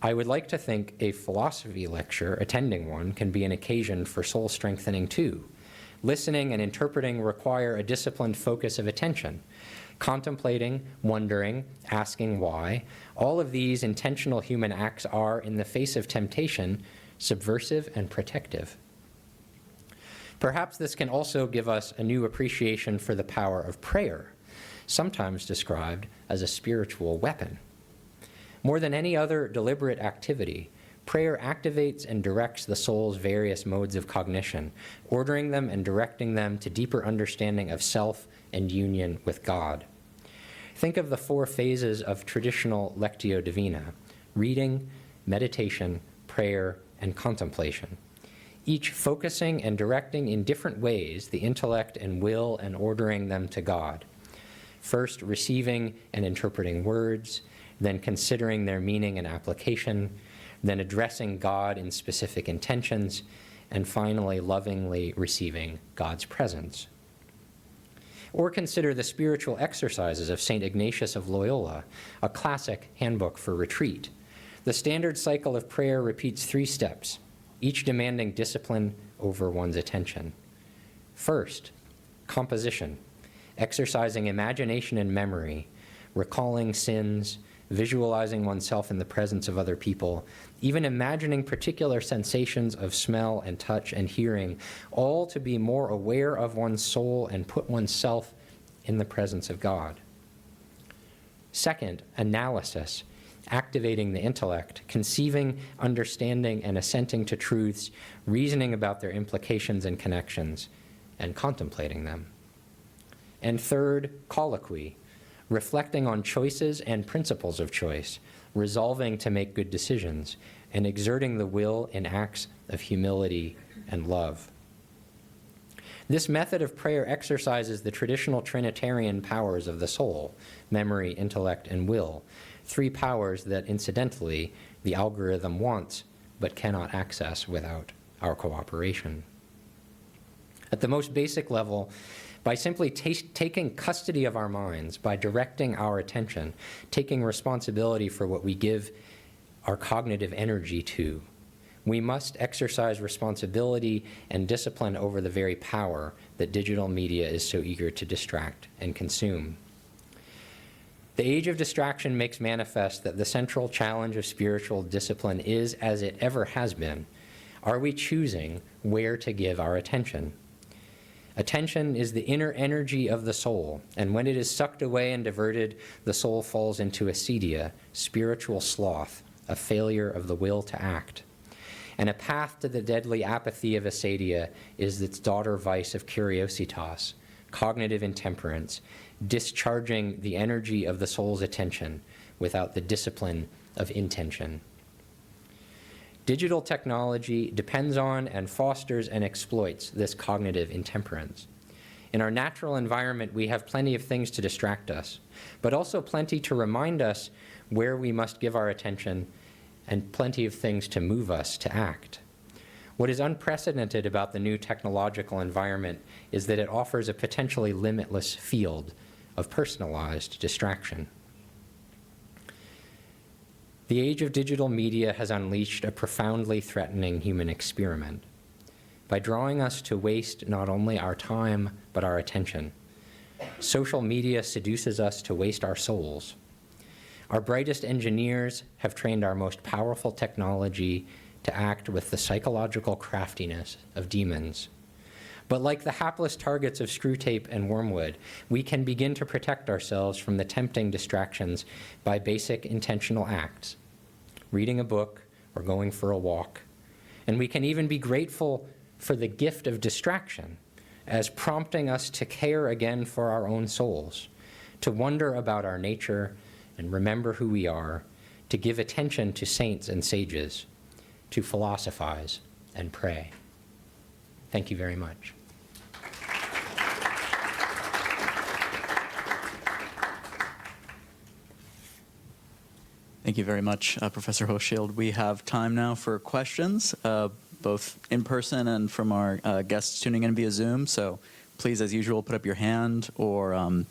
I would like to think a philosophy lecture, attending one, can be an occasion for soul strengthening too. listening and interpreting require a disciplined focus of attention. Contemplating, wondering, asking why, all of these intentional human acts are, in the face of temptation, subversive and protective. Perhaps this can also give us a new appreciation for the power of prayer, sometimes described as a spiritual weapon. More than any other deliberate activity, prayer activates and directs the soul's various modes of cognition, ordering them and directing them to deeper understanding of self and union with God. Think of the 4 phases of traditional Lectio Divina: reading, meditation, prayer, and contemplation, each focusing and directing in different ways the intellect and will and ordering them to God. First, receiving and interpreting words, then considering their meaning and application, then addressing God in specific intentions, and finally lovingly receiving God's presence. Or consider the spiritual exercises of St. Ignatius of Loyola, a classic handbook for retreat. The standard cycle of prayer repeats 3 steps, each demanding discipline over one's attention. First, composition, exercising imagination and memory, recalling sins, visualizing oneself in the presence of other people, even imagining particular sensations of smell and touch and hearing, all to be more aware of one's soul and put oneself in the presence of God. Second, analysis, activating the intellect, conceiving, understanding, and assenting to truths, reasoning about their implications and connections, and contemplating them. And third, colloquy, reflecting on choices and principles of choice, resolving to make good decisions, and exerting the will in acts of humility and love. This method of prayer exercises the traditional Trinitarian powers of the soul, memory, intellect, and will, 3 powers that, incidentally, the algorithm wants but cannot access without our cooperation. At the most basic level, by simply taking custody of our minds, by directing our attention, taking responsibility for what we give our cognitive energy to, we must exercise responsibility and discipline over the very power that digital media is so eager to distract and consume. The age of distraction makes manifest that the central challenge of spiritual discipline is, as it ever has been, are we choosing where to give our attention? Attention is the inner energy of the soul, and when it is sucked away and diverted, the soul falls into acedia, spiritual sloth, a failure of the will to act. And a path to the deadly apathy of acedia is its daughter vice of curiositas, cognitive intemperance, discharging the energy of the soul's attention without the discipline of intention. Digital technology depends on and fosters and exploits this cognitive intemperance. In our natural environment, we have plenty of things to distract us, but also plenty to remind us where we must give our attention and plenty of things to move us to act. What is unprecedented about the new technological environment is that it offers a potentially limitless field of personalized distraction. The age of digital media has unleashed a profoundly threatening human experiment by drawing us to waste not only our time, but our attention. Social media seduces us to waste our souls. Our brightest engineers have trained our most powerful technology to act with the psychological craftiness of demons. But like the hapless targets of Screwtape and Wormwood, we can begin to protect ourselves from the tempting distractions by basic intentional acts, reading a book or going for a walk. And we can even be grateful for the gift of distraction as prompting us to care again for our own souls, to wonder about our nature and remember who we are, to give attention to saints and sages, to philosophize and pray. Thank you very much. Thank you very much, Professor Hochschild. We have time now for questions, both in person and from our guests tuning in via Zoom. So please, as usual, put up your hand or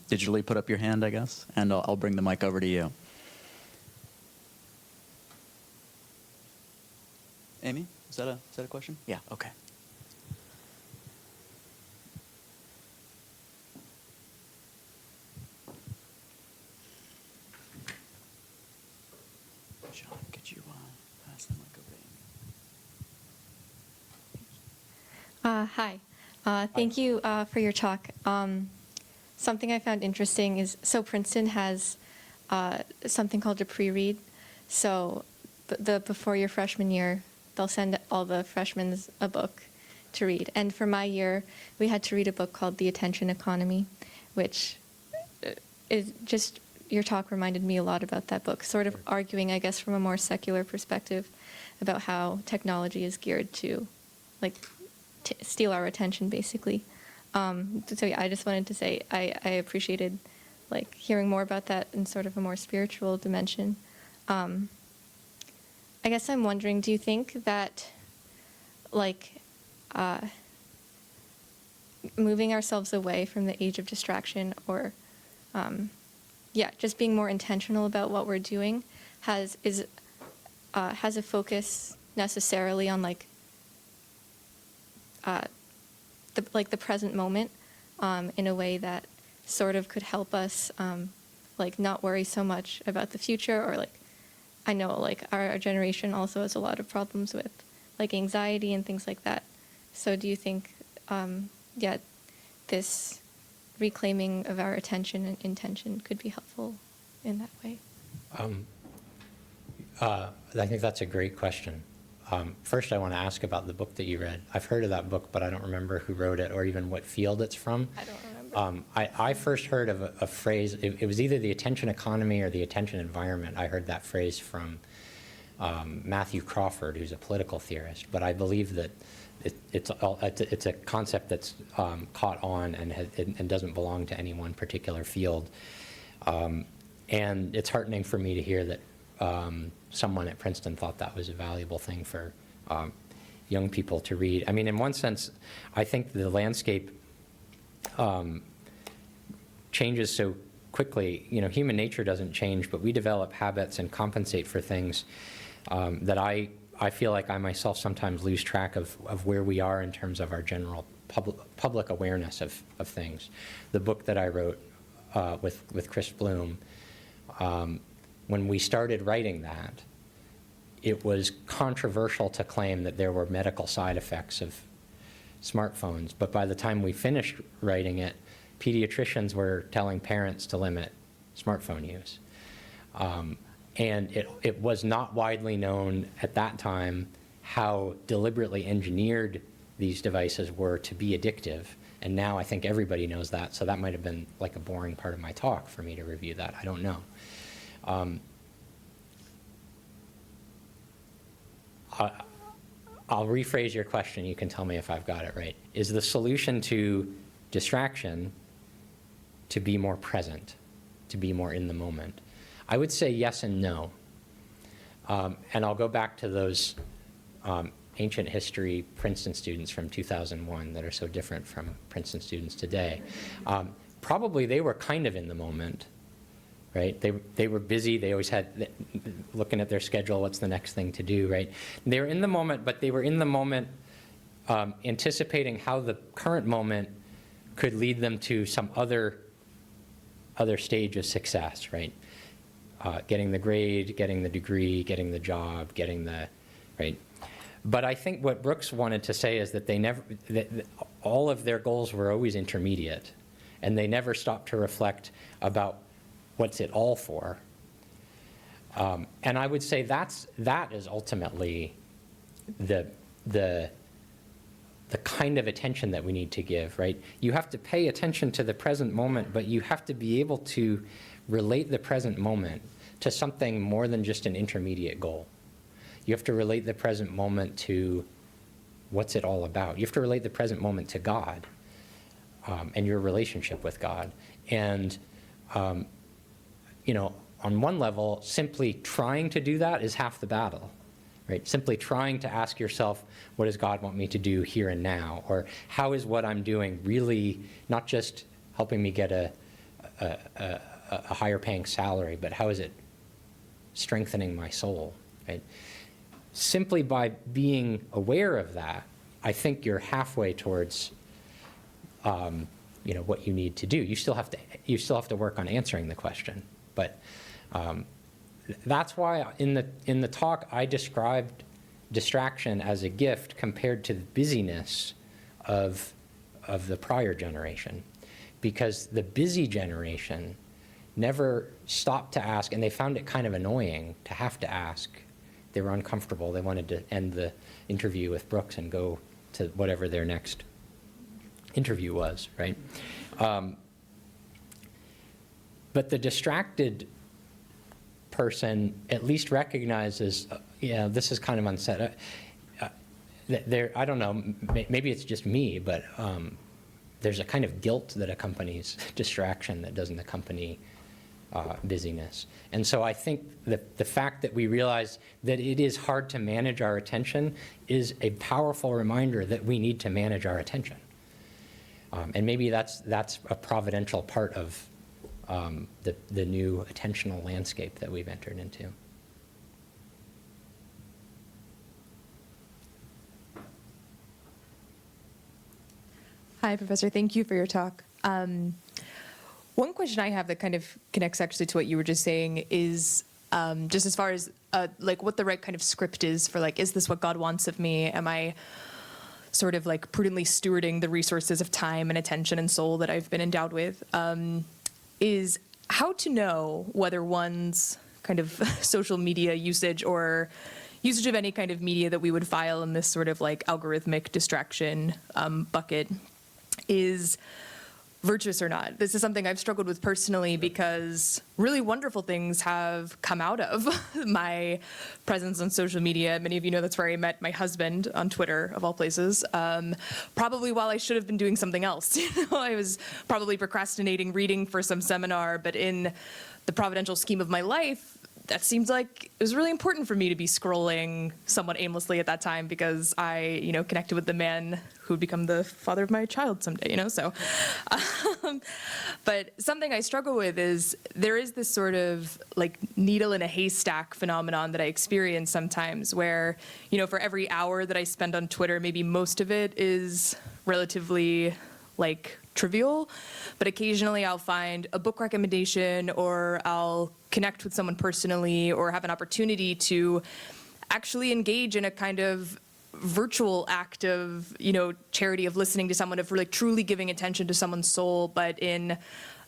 digitally put up your hand, I guess, and I'll bring the mic over to you. Amy, is that a question? Yeah, okay. Hi. Thank you for your talk. Something I found interesting is, so Princeton has something called a pre-read. So before your freshman year, they'll send all the freshmen a book to read. And for my year, we had to read a book called The Attention Economy, which is just, your talk reminded me a lot about that book, sort of arguing, I guess, from a more secular perspective about how technology is geared to, like, steal our attention, basically. So yeah, I just wanted to say I appreciated, like, hearing more about that in sort of a more spiritual dimension. I guess I'm wondering, do you think that, like, moving ourselves away from the age of distraction, or just being more intentional about what we're doing, has a focus necessarily on, like, the present moment, in a way that sort of could help us, like, not worry so much about the future, or, like, I know, like, our generation also has a lot of problems with, like, anxiety and things like that. So do you think, this reclaiming of our attention and intention could be helpful in that way? I think that's a great question. First, I want to ask about the book that you read. I've heard of that book, but I don't remember who wrote it or even what field it's from. I don't remember. I first heard of a phrase, it was either the attention economy or the attention environment. I heard that phrase from Matthew Crawford, who's a political theorist, but I believe that it's a concept that's caught on and doesn't belong to any one particular field. And it's heartening for me to hear that someone at Princeton thought that was a valuable thing for young people to read. I mean, in one sense, I think the landscape changes so quickly. You know, human nature doesn't change, but we develop habits and compensate for things that I feel like I myself sometimes lose track of where we are in terms of our general public awareness of things. The book that I wrote with Chris Bloom, when we started writing that, it was controversial to claim that there were medical side effects of smartphones. But by the time we finished writing it, pediatricians were telling parents to limit smartphone use. And it was not widely known at that time how deliberately engineered these devices were to be addictive. And now I think everybody knows that, so that might have been like a boring part of my talk for me to review that. I don't know. I'll rephrase your question. You can tell me if I've got it right. Is the solution to distraction to be more present, to be more in the moment? I would say yes and no. And I'll go back to those ancient history Princeton students from 2001 that are so different from Princeton students today. Probably they were kind of in the moment, right? They were busy. They always had, looking at their schedule, what's the next thing to do, right? They were in the moment, but they were in the moment anticipating how the current moment could lead them to some other stage of success, right? Getting the grade, getting the degree, getting the job, getting the, right? But I think what Brooks wanted to say is that that all of their goals were always intermediate, and they never stopped to reflect about what's it all for. And I would say that is ultimately the kind of attention that we need to give, right? You have to pay attention to the present moment, but you have to be able to relate the present moment to something more than just an intermediate goal. You have to relate the present moment to what's it all about. You have to relate the present moment to God and your relationship with God. And, you know, on one level, simply trying to do that is half the battle, right? Simply trying to ask yourself, what does God want me to do here and now? Or how is what I'm doing really not just helping me get a higher paying salary, but how is it strengthening my soul, right? Simply by being aware of that, I think you're halfway towards, you know, what you need to do. You still have to work on answering the question, but that's why in the talk I described distraction as a gift compared to the busyness of the prior generation, because the busy generation never stopped to ask, and they found it kind of annoying to have to ask. They were uncomfortable. They wanted to end the interview with Brooks and go to whatever their next interview was, right? But the distracted person at least recognizes, yeah, this is kind of unset. I don't know, maybe it's just me, but there's a kind of guilt that accompanies distraction that doesn't accompany busyness. And so I think that the fact that we realize that it is hard to manage our attention is a powerful reminder that we need to manage our attention. And maybe that's a providential part of the new attentional landscape that we've entered into. Hi, Professor. Thank you for your talk. One question I have that kind of connects actually to what you were just saying is just as far as like what the right kind of script is for, like, is this what God wants of me? Am I sort of like prudently stewarding the resources of time and attention and soul that I've been endowed with? Is how to know whether one's kind of social media usage or usage of any kind of media that we would file in this sort of like algorithmic distraction bucket is virtuous or not. This is something I've struggled with personally because really wonderful things have come out of my presence on social media. Many of you know that's where I met my husband, on Twitter, of all places, probably while I should have been doing something else. I was probably procrastinating reading for some seminar, but in the providential scheme of my life, that seems like it was really important for me to be scrolling somewhat aimlessly at that time because I, connected with the man who would become the father of my child someday, so. But something I struggle with is there is this sort of like needle in a haystack phenomenon that I experience sometimes where, for every hour that I spend on Twitter, maybe most of it is relatively like trivial, but occasionally I'll find a book recommendation or I'll connect with someone personally or have an opportunity to actually engage in a kind of virtual act of, charity, of listening to someone, of really truly giving attention to someone's soul, but in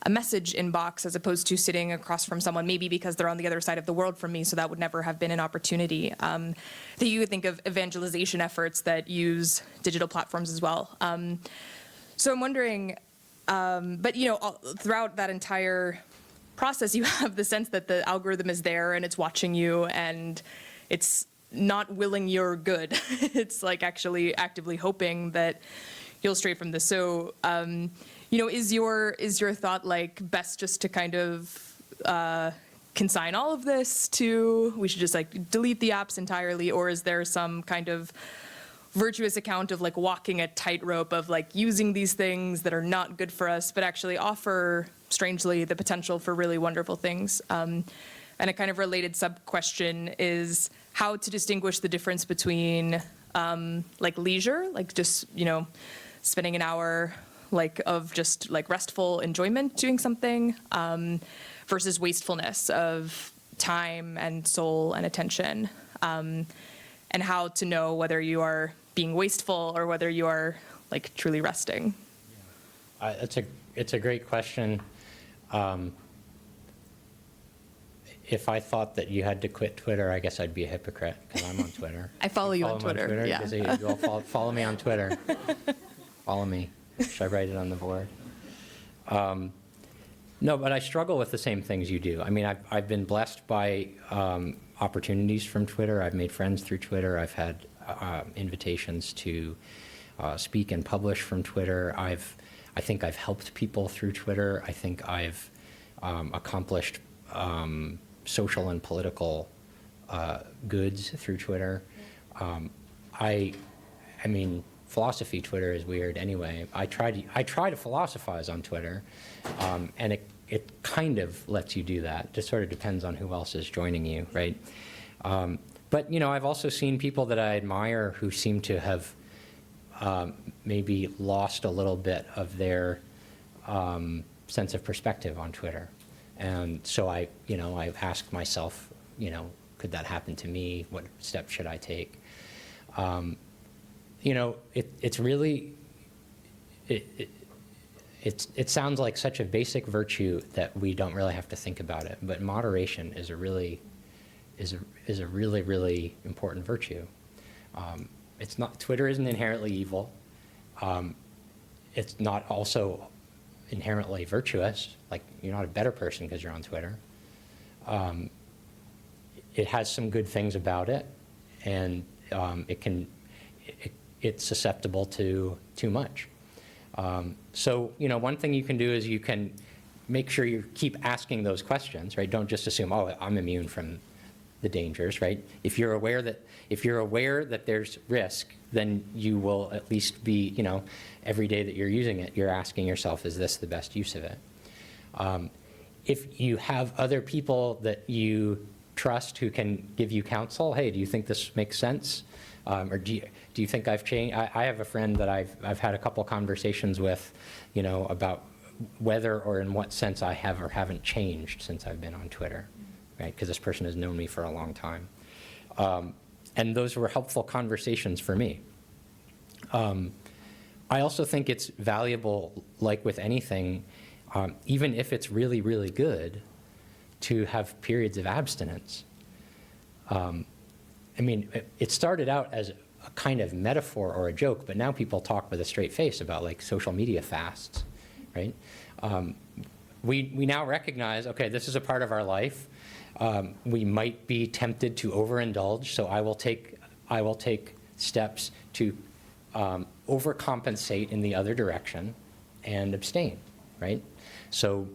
a message inbox as opposed to sitting across from someone, maybe because they're on the other side of the world from me, so that would never have been an opportunity. That you would think of evangelization efforts that use digital platforms as well. So I'm wondering, but throughout that entire process, you have the sense that the algorithm is there and it's watching you and it's not willing your good. It's like actually actively hoping that you'll stray from this. So, is your thought like best just to kind of consign all of this to, we should just like delete the apps entirely, or is there some kind of virtuous account of like walking a tightrope of like using these things that are not good for us, but actually offer, strangely, the potential for really wonderful things? And a kind of related sub-question is how to distinguish the difference between like leisure, like just, spending an hour like of just like restful enjoyment doing something versus wastefulness of time and soul and attention. And how to know whether you are being wasteful or whether you are like truly resting. It's a great question. If I thought that you had to quit Twitter, I guess I'd be a hypocrite because I'm on Twitter. I follow you on Twitter. Yeah. You all follow me on Twitter. Follow me. Should I write it on the board? No, but I struggle with the same things you do. I mean, I've been blessed by opportunities from Twitter. I've made friends through Twitter. I've had invitations to speak and publish from Twitter. I think I've helped people through Twitter. I think I've accomplished social and political goods through Twitter. I mean, philosophy Twitter is weird anyway. I try to philosophize on Twitter, and it kind of lets you do that. It just sort of depends on who else is joining you, right? But I've also seen people that I admire who seem to have maybe lost a little bit of their sense of perspective on Twitter. And so I asked myself, could that happen to me? What steps should I take? It's really it sounds like such a basic virtue that we don't really have to think about it, but moderation is a really important virtue. Twitter isn't inherently evil. It's not also inherently virtuous. Like, you're not a better person because you're on Twitter. It has some good things about it, and it's susceptible to too much. So, one thing you can do is you can make sure you keep asking those questions, right? Don't just assume, oh, I'm immune from the dangers, right? If you're aware that there's risk, then you will at least be, every day that you're using it, you're asking yourself, is this the best use of it? If you have other people that you trust who can give you counsel, hey, do you think this makes sense? Or do you think I've changed? I have a friend that I've had a couple conversations with, about whether or in what sense I have or haven't changed since I've been on Twitter, right? Because this person has known me for a long time. And those were helpful conversations for me. I also think it's valuable, like with anything, even if it's really, really good, to have periods of abstinence. It started out as a kind of metaphor or a joke, but now people talk with a straight face about like social media fasts, right? We now recognize, okay, this is a part of our life. We might be tempted to overindulge, so I will take steps to overcompensate in the other direction and abstain, right? So,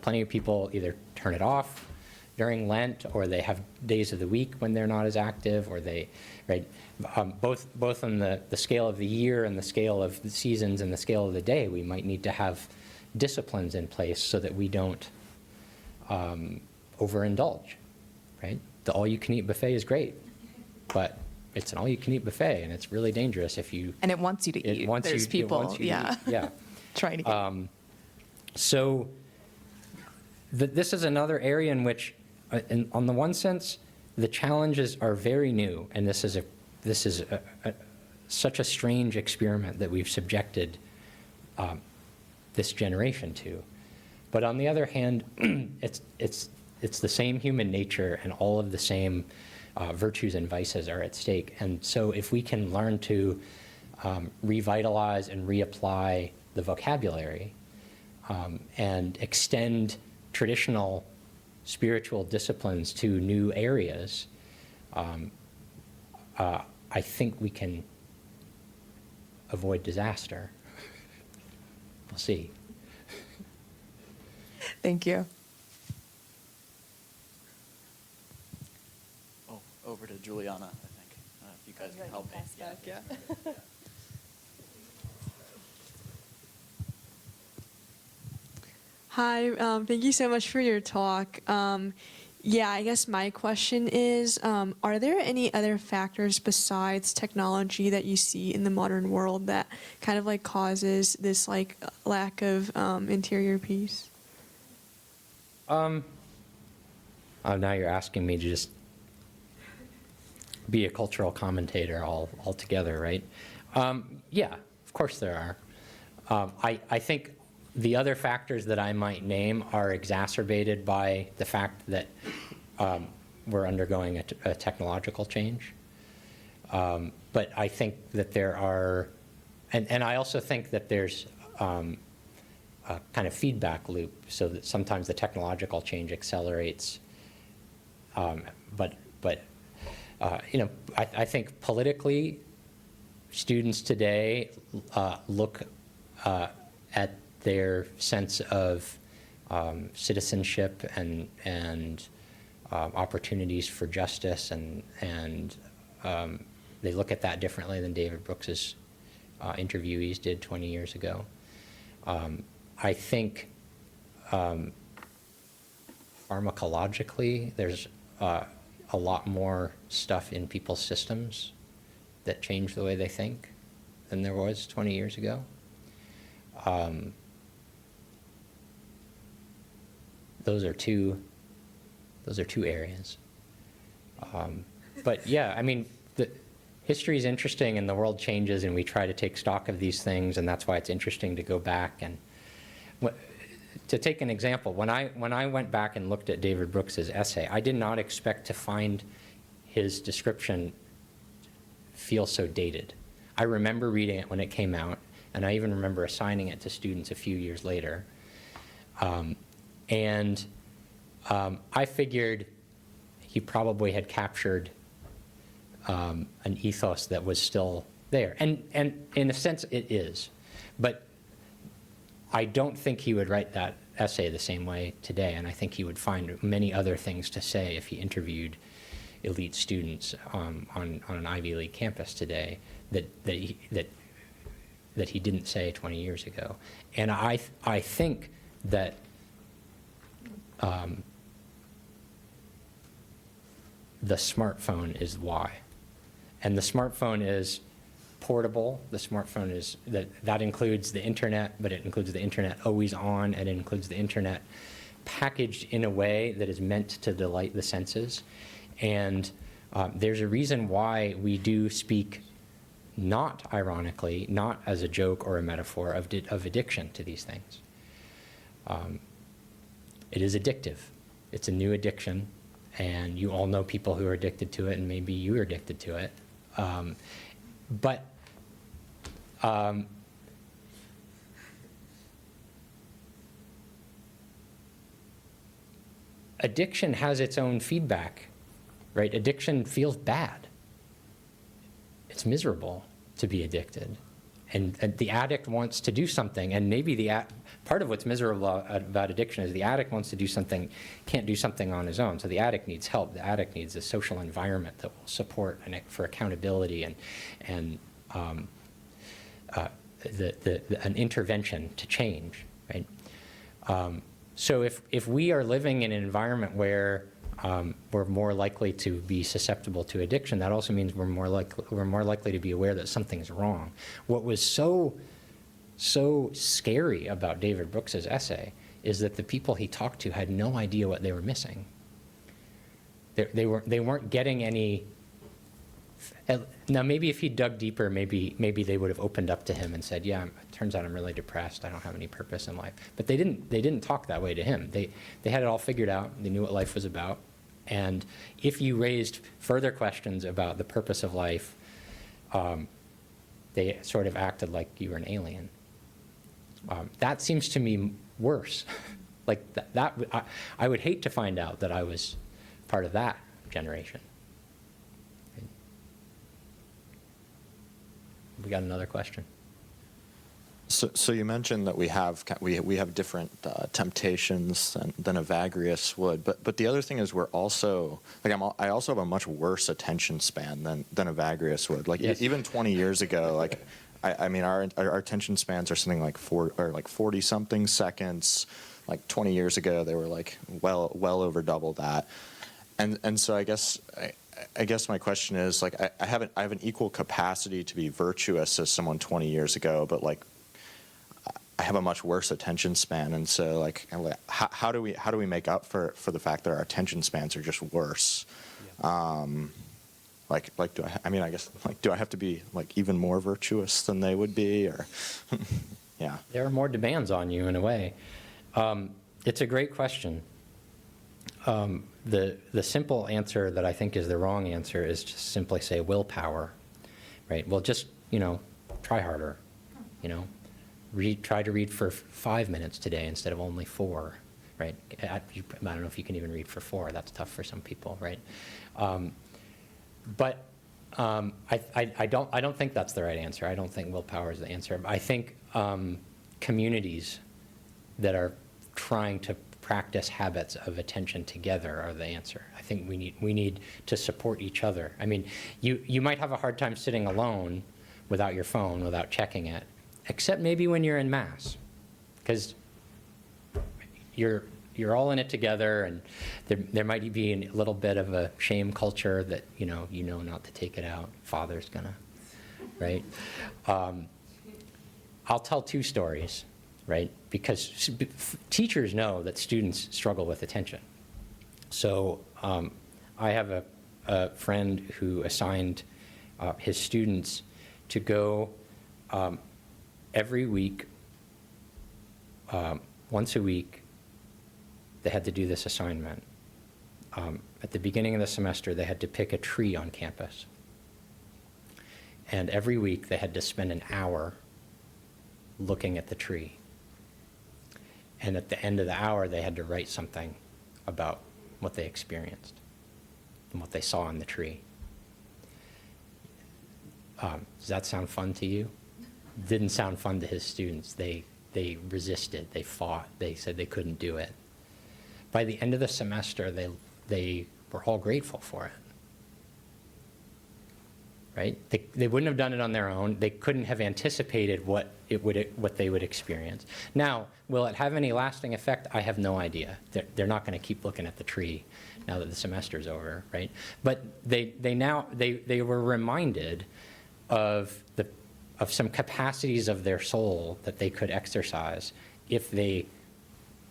plenty of people either turn it off during Lent, or they have days of the week when they're not as active, or they, right? Both on the scale of the year and the scale of the seasons and the scale of the day, we might need to have disciplines in place so that we don't overindulge, right? The all-you-can-eat buffet is great, but it's an all-you-can-eat buffet, and it's really dangerous if you... And it wants you to eat. There's people, yeah. Yeah. Trying to get... So this is another area in which, on the one sense, the challenges are very new, and this is such a strange experiment that we've subjected this generation to. But on the other hand, it's the same human nature, and all of the same virtues and vices are at stake. And so if we can learn to revitalize and reapply the vocabulary and extend traditional spiritual disciplines to new areas, I think we can avoid disaster. We'll see. Thank you. Oh, over to Juliana, I think, if you guys can help me. Yeah. Hi, thank you so much for your talk. Yeah, I guess my question is, are there any other factors besides technology that you see in the modern world that kind of like causes this like lack of interior peace? Oh, now you're asking me to just be a cultural commentator altogether, right? Yeah, of course there are. I think the other factors that I might name are exacerbated by the fact that we're undergoing a technological change. But I think that there are, and I also think that there's a kind of feedback loop, so that sometimes the technological change accelerates. But I think politically, students today look at their sense of citizenship and opportunities for justice, and they look at that differently than David Brooks's interviewees did 20 years ago. I think pharmacologically, there's a lot more stuff in people's systems that change the way they think than there was 20 years ago. Those are two areas. But yeah, I mean, history is interesting, and the world changes, and we try to take stock of these things, and that's why it's interesting to go back. And to take an example, when I went back and looked at David Brooks's essay, I did not expect to find his description feel so dated. I remember reading it when it came out, and I even remember assigning it to students a few years later. I figured he probably had captured an ethos that was still there. And in a sense, it is. But I don't think he would write that essay the same way today, and I think he would find many other things to say if he interviewed elite students on an Ivy League campus today that he didn't say 20 years ago. And I think that the smartphone is why. And the smartphone is portable. The smartphone is, that includes the internet, but it includes the internet always on, and it includes the internet packaged in a way that is meant to delight the senses. And there's a reason why we do speak, not ironically, not as a joke or a metaphor, of addiction to these things. It is addictive. It's a new addiction, and you all know people who are addicted to it, and maybe you are addicted to it. But addiction has its own feedback, right? Addiction feels bad. It's miserable to be addicted. And the addict wants to do something, and maybe part of what's miserable about addiction is the addict wants to do something, can't do something on his own. So the addict needs help. The addict needs a social environment that will support for accountability and an intervention to change, right? So if we are living in an environment where we're more likely to be susceptible to addiction, that also means we're more likely to be aware that something's wrong. What was so scary about David Brooks's essay is that the people he talked to had no idea what they were missing. They weren't getting any. Now, maybe if he dug deeper, maybe they would have opened up to him and said, "Yeah, it turns out I'm really depressed. I don't have any purpose in life." But they didn't talk that way to him. They had it all figured out. They knew what life was about. And if you raised further questions about the purpose of life, they sort of acted like you were an alien. That seems to me worse. Like I would hate to find out that I was part of that generation. We got another question. So you mentioned that we have different temptations than Evagrius would, but the other thing is we're also I also have a much worse attention span than Evagrius would. Like yes. Even 20 years ago, like I mean our attention spans are something like 40 something seconds. Like 20 years ago, they were like well over double that, and so I guess my question is, like, I have an equal capacity to be virtuous as someone 20 years ago, but like I have a much worse attention span, and so like how do we make up for the fact that our attention spans are just worse? Yeah. Do I have to be like even more virtuous than they would be, or yeah? There are more demands on you in a way. It's a great question. The simple answer that I think is the wrong answer is just simply say willpower, right? Well, just, try harder, try to read for 5 minutes today instead of only 4, right? I don't know if you can even read for 4. That's tough for some people, right? But I don't think that's the right answer. I don't think willpower is the answer. I think communities that are trying to practice habits of attention together are the answer. I think we need to support each other. I mean, you might have a hard time sitting alone without your phone, without checking it, except maybe when you're in Mass, because you're all in it together, and there might be a little bit of a shame culture that you know not to take it out. Father's gonna, right? I'll tell 2 stories. Right? Because teachers know that students struggle with attention. So I have a friend who assigned his students to go every week, once a week, they had to do this assignment. At the beginning of the semester, they had to pick a tree on campus. And every week, they had to spend an hour looking at the tree. And at the end of the hour, they had to write something about what they experienced and what they saw in the tree. Does that sound fun to you? Didn't sound fun to his students. They resisted, they fought, they said they couldn't do it. By the end of the semester, they were all grateful for it. Right? They wouldn't have done it on their own. They couldn't have anticipated what they would experience. Now, will it have any lasting effect? I have no idea. They're not going to keep looking at the tree now that the semester's over, right? But they were reminded of some capacities of their soul that they could exercise if they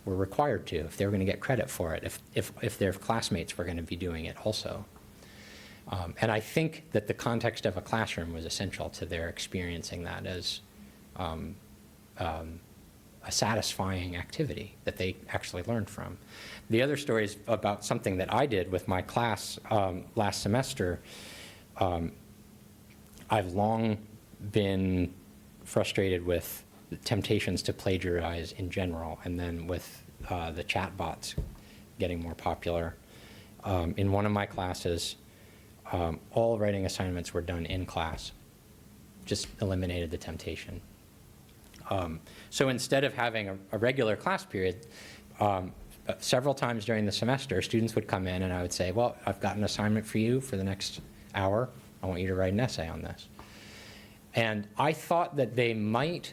were required to, if they were going to get credit for it, if their classmates were going to be doing it also. And I think that the context of a classroom was essential to their experiencing that as a satisfying activity that they actually learned from. The other story is about something that I did with my class last semester. I've long been frustrated with the temptations to plagiarize in general, and then with the chatbots getting more popular. In one of my classes, all writing assignments were done in class. Just eliminated the temptation. So instead of having a regular class period, several times during the semester, students would come in and I would say, well, I've got an assignment for you for the next hour. I want you to write an essay on this. And I thought that they might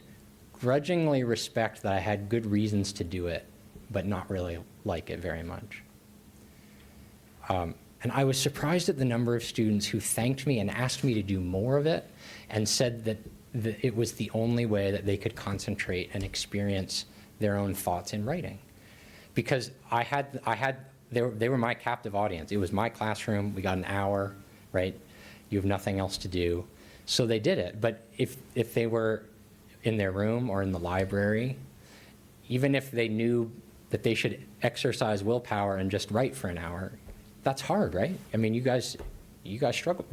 grudgingly respect that I had good reasons to do it, but not really like it very much. And I was surprised at the number of students who thanked me and asked me to do more of it and said that it was the only way that they could concentrate and experience their own thoughts in writing. Because they were my captive audience. It was my classroom. We got an hour, right? You have nothing else to do. So they did it. But if they were in their room or in the library, even if they knew that they should exercise willpower and just write for an hour, that's hard, right? I mean, you guys struggle.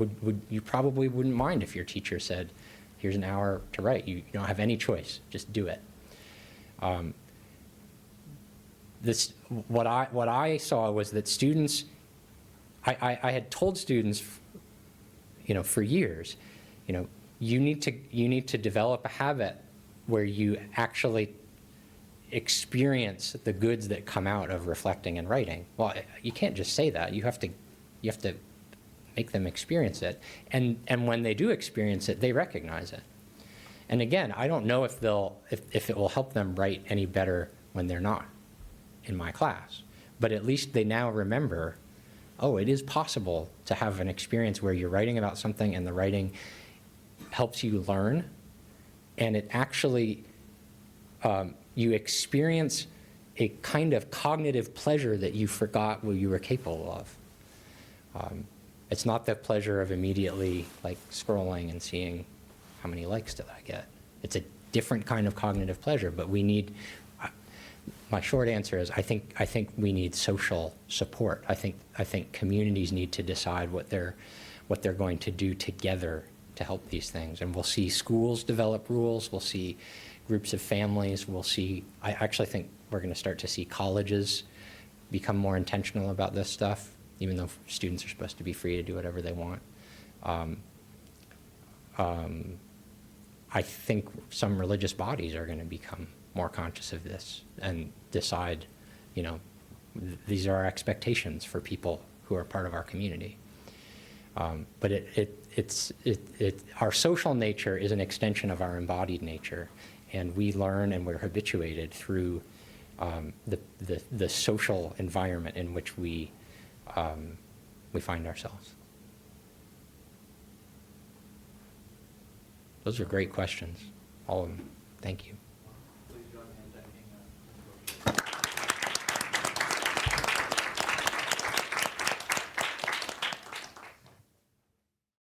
You probably wouldn't mind if your teacher said, here's an hour to write. You don't have any choice. Just do it. What I saw was that students, I had told students, for years, you need to develop a habit where you actually experience the goods that come out of reflecting and writing. Well, you can't just say that. You have to make them experience it. And when they do experience it, they recognize it. And again, I don't know if it will help them write any better when they're not in my class. But at least they now remember, oh, it is possible to have an experience where you're writing about something and the writing helps you learn, and it actually you experience a kind of cognitive pleasure that you forgot what you were capable of. It's not the pleasure of immediately scrolling and seeing how many likes did I get. It's a different kind of cognitive pleasure, but we need, my short answer is I think we need social support. I think communities need to decide what they're going to do together to help these things. And we'll see schools develop rules, we'll see groups of families, I actually think we're going to start to see colleges become more intentional about this stuff, even though students are supposed to be free to do whatever they want. I think some religious bodies are going to become more conscious of this and decide, these are our expectations for people who are part of our community. But our social nature is an extension of our embodied nature, and we learn and we're habituated through the social environment in which we find ourselves. Those are great questions, all of them. Thank you.